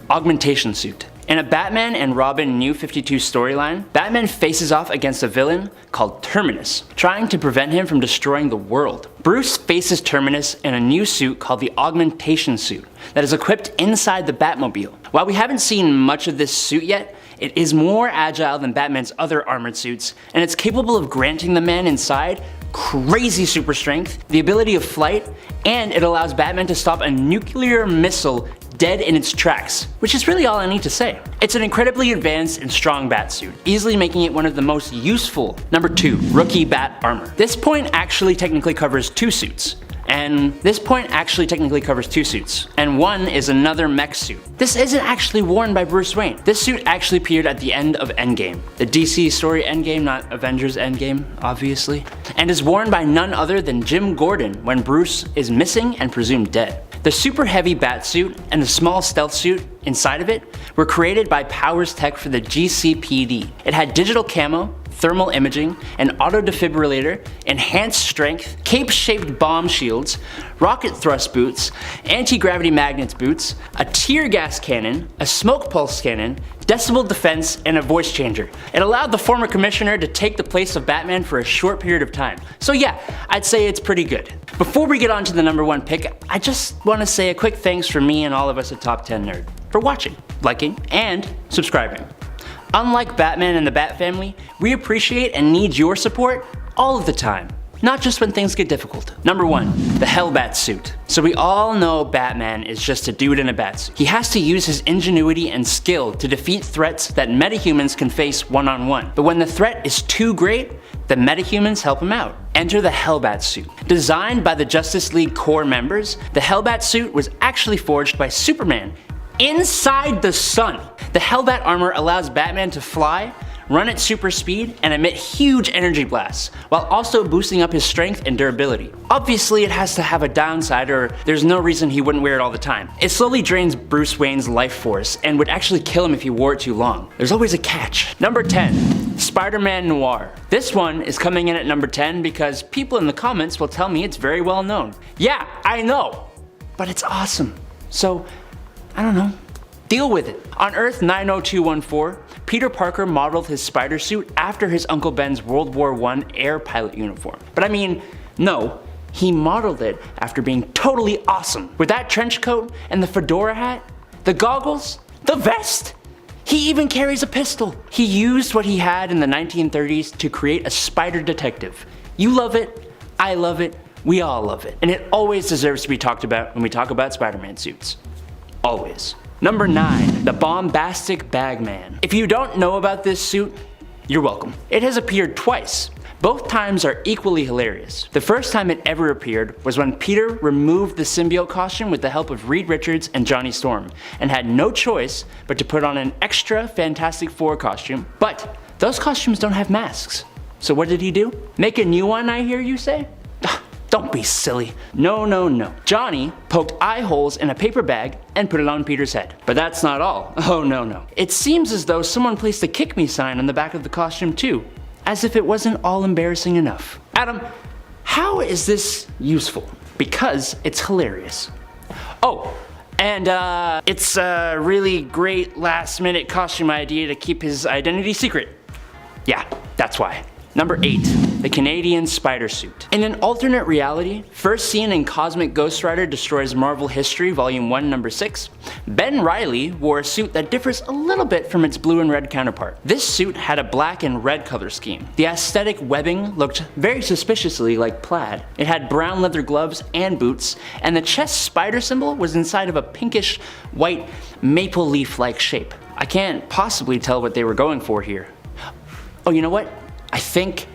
S2: Augmentation suit. In a Batman and Robin New 52 storyline, Batman faces off against a villain called Terminus, trying to prevent him from destroying the world. Bruce faces Terminus in a new suit called the Augmentation suit that is equipped inside the Batmobile. While we haven't seen much of this suit yet, it is more agile than Batman's other armored suits, and it's capable of granting the man inside crazy super strength, the ability of flight, and it allows Batman to stop a nuclear missile dead in its tracks, which is really all I need to say. It's an incredibly advanced and strong Batsuit, easily making it one of the most useful. Number 2, rookie Bat armor. This point actually technically covers 2 suits. And one is another mech suit. This isn't actually worn by Bruce Wayne. This suit actually appeared at the end of Endgame. The DC story Endgame, not Avengers Endgame, obviously. And is worn by none other than Jim Gordon when Bruce is missing and presumed dead. The super heavy Batsuit and the small stealth suit inside of it were created by Powers Tech for the GCPD. It had digital camo, thermal imaging, an auto defibrillator, enhanced strength, cape-shaped bomb shields, rocket thrust boots, anti-gravity magnets boots, a tear gas cannon, a smoke pulse cannon, decibel defense, and a voice changer. It allowed the former commissioner to take the place of Batman for a short period of time. So yeah, I'd say it's pretty good. Before we get on to the number 1 pick, I just want to say a quick thanks from me and all of us at Top 10 Nerd for watching, liking, and subscribing. Unlike Batman and the Bat family, we appreciate and need your support all of the time, not just when things get difficult. Number 1, the Hellbat suit. So we all know Batman is just a dude in a batsuit. He has to use his ingenuity and skill to defeat threats that metahumans can face one-on-one. But when the threat is too great, the metahumans help him out. Enter the Hellbat suit. Designed by the Justice League core members, the Hellbat suit was actually forged by Superman inside the sun. The Hellbat armor allows Batman to fly, run at super speed, and emit huge energy blasts, while also boosting up his strength and durability. Obviously it has to have a downside, or there's no reason he wouldn't wear it all the time. It slowly drains Bruce Wayne's life force, and would actually kill him if he wore it too long. There's always a catch. Number 10, Spider-Man Noir. This one is coming in at number 10 because people in the comments will tell me it's very well known. Yeah, I know, but it's awesome. So, I don't know. Deal with it. On Earth 90214, Peter Parker modeled his spider suit after his Uncle Ben's World War I air pilot uniform. But I mean, no, he modeled it after being totally awesome. With that trench coat and the fedora hat, the goggles, the vest, he even carries a pistol. He used what he had in the 1930s to create a spider detective. You love it, I love it, we all love it. And it always deserves to be talked about when we talk about Spider-Man suits. Always. Number 9, the Bombastic Bagman. If you don't know about this suit, you're welcome. It has appeared twice. Both times are equally hilarious. The first time it ever appeared was when Peter removed the symbiote costume with the help of Reed Richards and Johnny Storm, and had no choice but to put on an extra Fantastic Four costume. But those costumes don't have masks. So what did he do? Make a new one, I hear you say? Don't be silly. No. Johnny poked eye holes in a paper bag and put it on Peter's head. But that's not all. Oh no. It seems as though someone placed a kick me sign on the back of the costume too, as if it wasn't all embarrassing enough. Adam, how is this useful? Because it's hilarious. Oh, and it's a really great last minute costume idea to keep his identity secret. Yeah, that's why. Number 8, the Canadian Spider Suit. In an alternate reality, first seen in Cosmic Ghost Rider Destroys Marvel History Volume 1, Number 6, Ben Reilly wore a suit that differs a little bit from its blue and red counterpart. This suit had a black and red color scheme. The aesthetic webbing looked very suspiciously like plaid. It had brown leather gloves and boots, and the chest spider symbol was inside of a pinkish white maple leaf-like shape. I can't possibly tell what they were going for here. Oh, you know what? I think,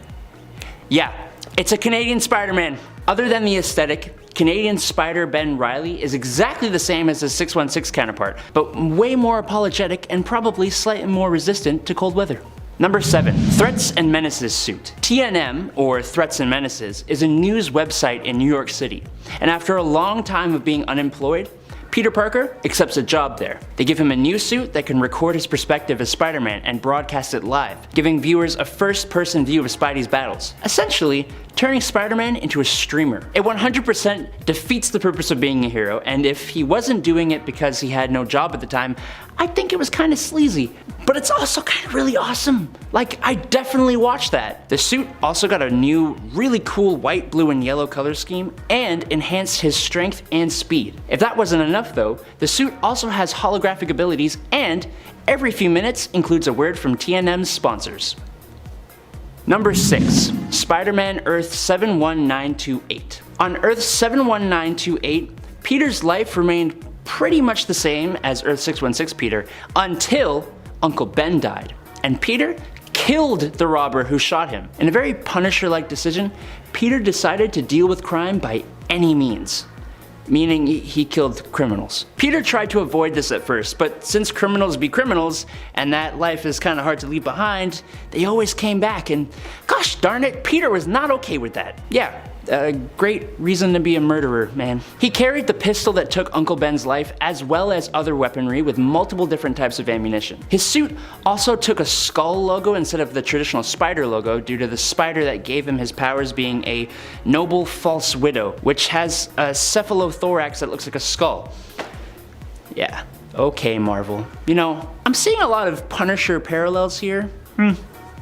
S2: yeah, it's a Canadian Spider-Man. Other than the aesthetic, Canadian Spider Ben Reilly is exactly the same as his 616 counterpart, but way more apologetic and probably slightly more resistant to cold weather. Number 7. Threats and Menaces suit. TNM, or Threats and Menaces, is a news website in New York City, and after a long time of being unemployed, Peter Parker accepts a job there. They give him a new suit that can record his perspective as Spider-Man and broadcast it live, giving viewers a first-person view of Spidey's battles, essentially turning Spider-Man into a streamer. It 100% defeats the purpose of being a hero, and if he wasn't doing it because he had no job at the time, I think it was kind of sleazy, but it's also kind of really awesome. Like, I definitely watched that. The suit also got a new, really cool white, blue, and yellow color scheme, and enhanced his strength and speed. If that wasn't enough though, the suit also has holographic abilities, and every few minutes includes a word from TNM's sponsors. Number 6. Spider-Man Earth 71928. On Earth 71928, Peter's life remained pretty much the same as Earth 616 Peter until Uncle Ben died, and Peter killed the robber who shot him. In a very Punisher-like decision, Peter decided to deal with crime by any means. Meaning he killed criminals. Peter tried to avoid this at first, but since criminals be criminals, and that life is kinda hard to leave behind, they always came back, and gosh darn it, Peter was not okay with that. Yeah, a great reason to be a murderer, man. He carried the pistol that took Uncle Ben's life, as well as other weaponry with multiple different types of ammunition. His suit also took a skull logo instead of the traditional spider logo due to the spider that gave him his powers being a noble false widow, which has a cephalothorax that looks like a skull. Yeah, okay Marvel. You know, I'm seeing a lot of Punisher parallels here.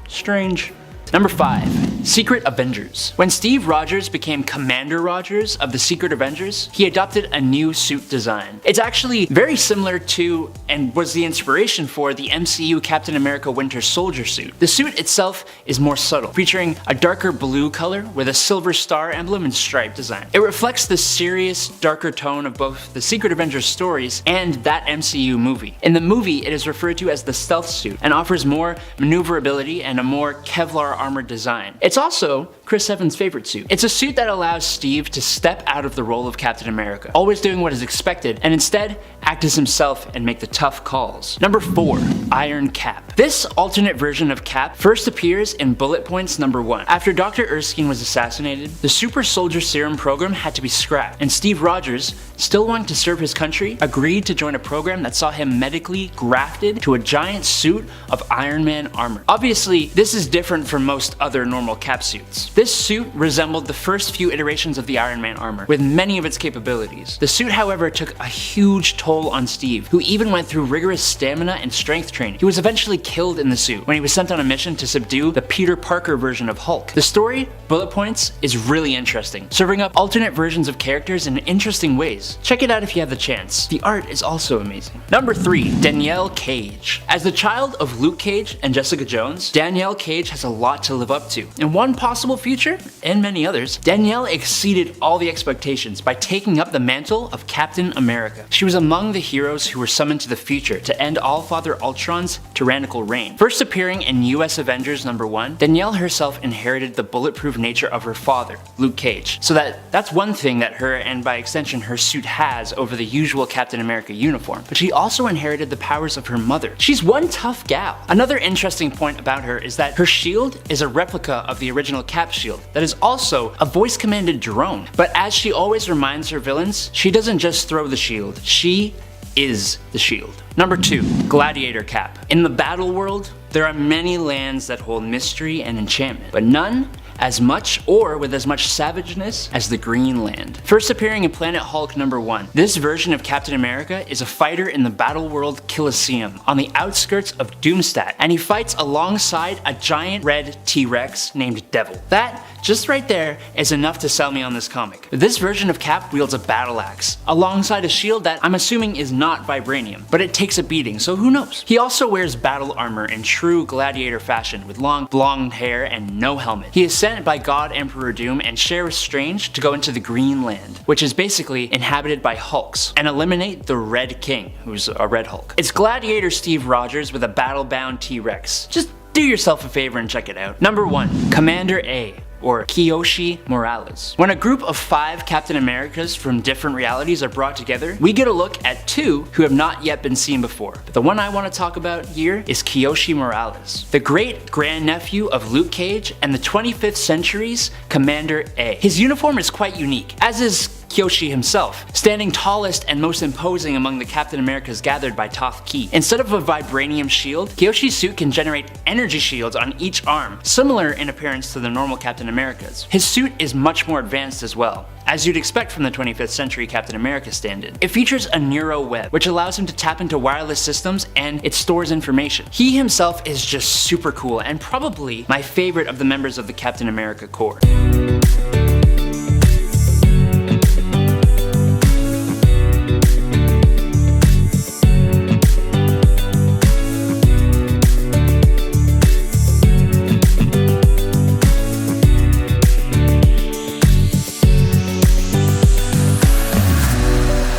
S2: Strange. Number 5. Secret Avengers. When Steve Rogers became Commander Rogers of the Secret Avengers, he adopted a new suit design. It's actually very similar to, and was the inspiration for, the MCU Captain America Winter Soldier suit. The suit itself is more subtle, featuring a darker blue color with a silver star emblem and stripe design. It reflects the serious, darker tone of both the Secret Avengers stories and that MCU movie. In the movie, it is referred to as the stealth suit and offers more maneuverability and a more Kevlar armored design. It's also Chris Evans' favorite suit. It's a suit that allows Steve to step out of the role of Captain America, always doing what is expected, and instead act as himself and make the tough calls. Number 4. Iron Cap. This alternate version of Cap first appears in Bullet Points number 1. After Dr. Erskine was assassinated, the Super Soldier Serum program had to be scrapped, and Steve Rogers, still wanting to serve his country, agreed to join a program that saw him medically grafted to a giant suit of Iron Man armor. Obviously, this is different from most other normal Cap suits. This suit resembled the first few iterations of the Iron Man armor, with many of its capabilities. The suit, however, took a huge toll on Steve, who even went through rigorous stamina and strength training. He was eventually killed in the suit when he was sent on a mission to subdue the Peter Parker version of Hulk. The story, Bullet Points, is really interesting, serving up alternate versions of characters in interesting ways. Check it out if you have the chance. The art is also amazing. Number 3. Danielle Cage. As the child of Luke Cage and Jessica Jones, Danielle Cage has a lot to live up to. In one possible future, and many others, Danielle exceeded all the expectations by taking up the mantle of Captain America. She was among the heroes who were summoned to the future to end All-Father Ultron's tyrannical reign. First appearing in US Avengers number 1, Danielle herself inherited the bulletproof nature of her father, Luke Cage. So that's one thing that her, and by extension her suit, has over the usual Captain America uniform. But she also inherited the powers of her mother. She's one tough gal. Another interesting point about her is that her shield is a replica of the original Cap shield that is also a voice-commanded drone. But as she always reminds her villains, she doesn't just throw the shield, she is the shield. Number 2. Gladiator Cap. In the battle world, there are many lands that hold mystery and enchantment, but none as much or with as much savageness as the Green Land. First appearing in Planet Hulk number 1, this version of Captain America is a fighter in the battle world Colosseum on the outskirts of Doomstat, and he fights alongside a giant red T-Rex named Devil. That, just right there, is enough to sell me on this comic. This version of Cap wields a battle axe, alongside a shield that I'm assuming is not vibranium, but it takes a beating, so who knows. He also wears battle armor in true gladiator fashion with long blonde hair and no helmet. He is sent by God Emperor Doom and Sheriff Strange to go into the Green Land, which is basically inhabited by Hulks, and eliminate the Red King, who's a Red Hulk. It's Gladiator Steve Rogers with a battle-bound T-Rex. Just do yourself a favor and check it out. Number 1. Commander A. or Kiyoshi Morales. When a group of 5 Captain Americas from different realities are brought together, we get a look at 2 who have not yet been seen before. But the one I want to talk about here is Kiyoshi Morales, the great grandnephew of Luke Cage and the 25th century's Commander A. His uniform is quite unique, as is Kiyoshi himself, standing tallest and most imposing among the Captain Americas gathered by Toph Key. Instead of a vibranium shield, Kiyoshi's suit can generate energy shields on each arm, similar in appearance to the normal Captain America's. His suit is much more advanced as well, as you'd expect from the 25th century Captain America stand-in. It features a neuro web, which allows him to tap into wireless systems and it stores information. He himself is just super cool and probably my favorite of the members of the Captain America Corps.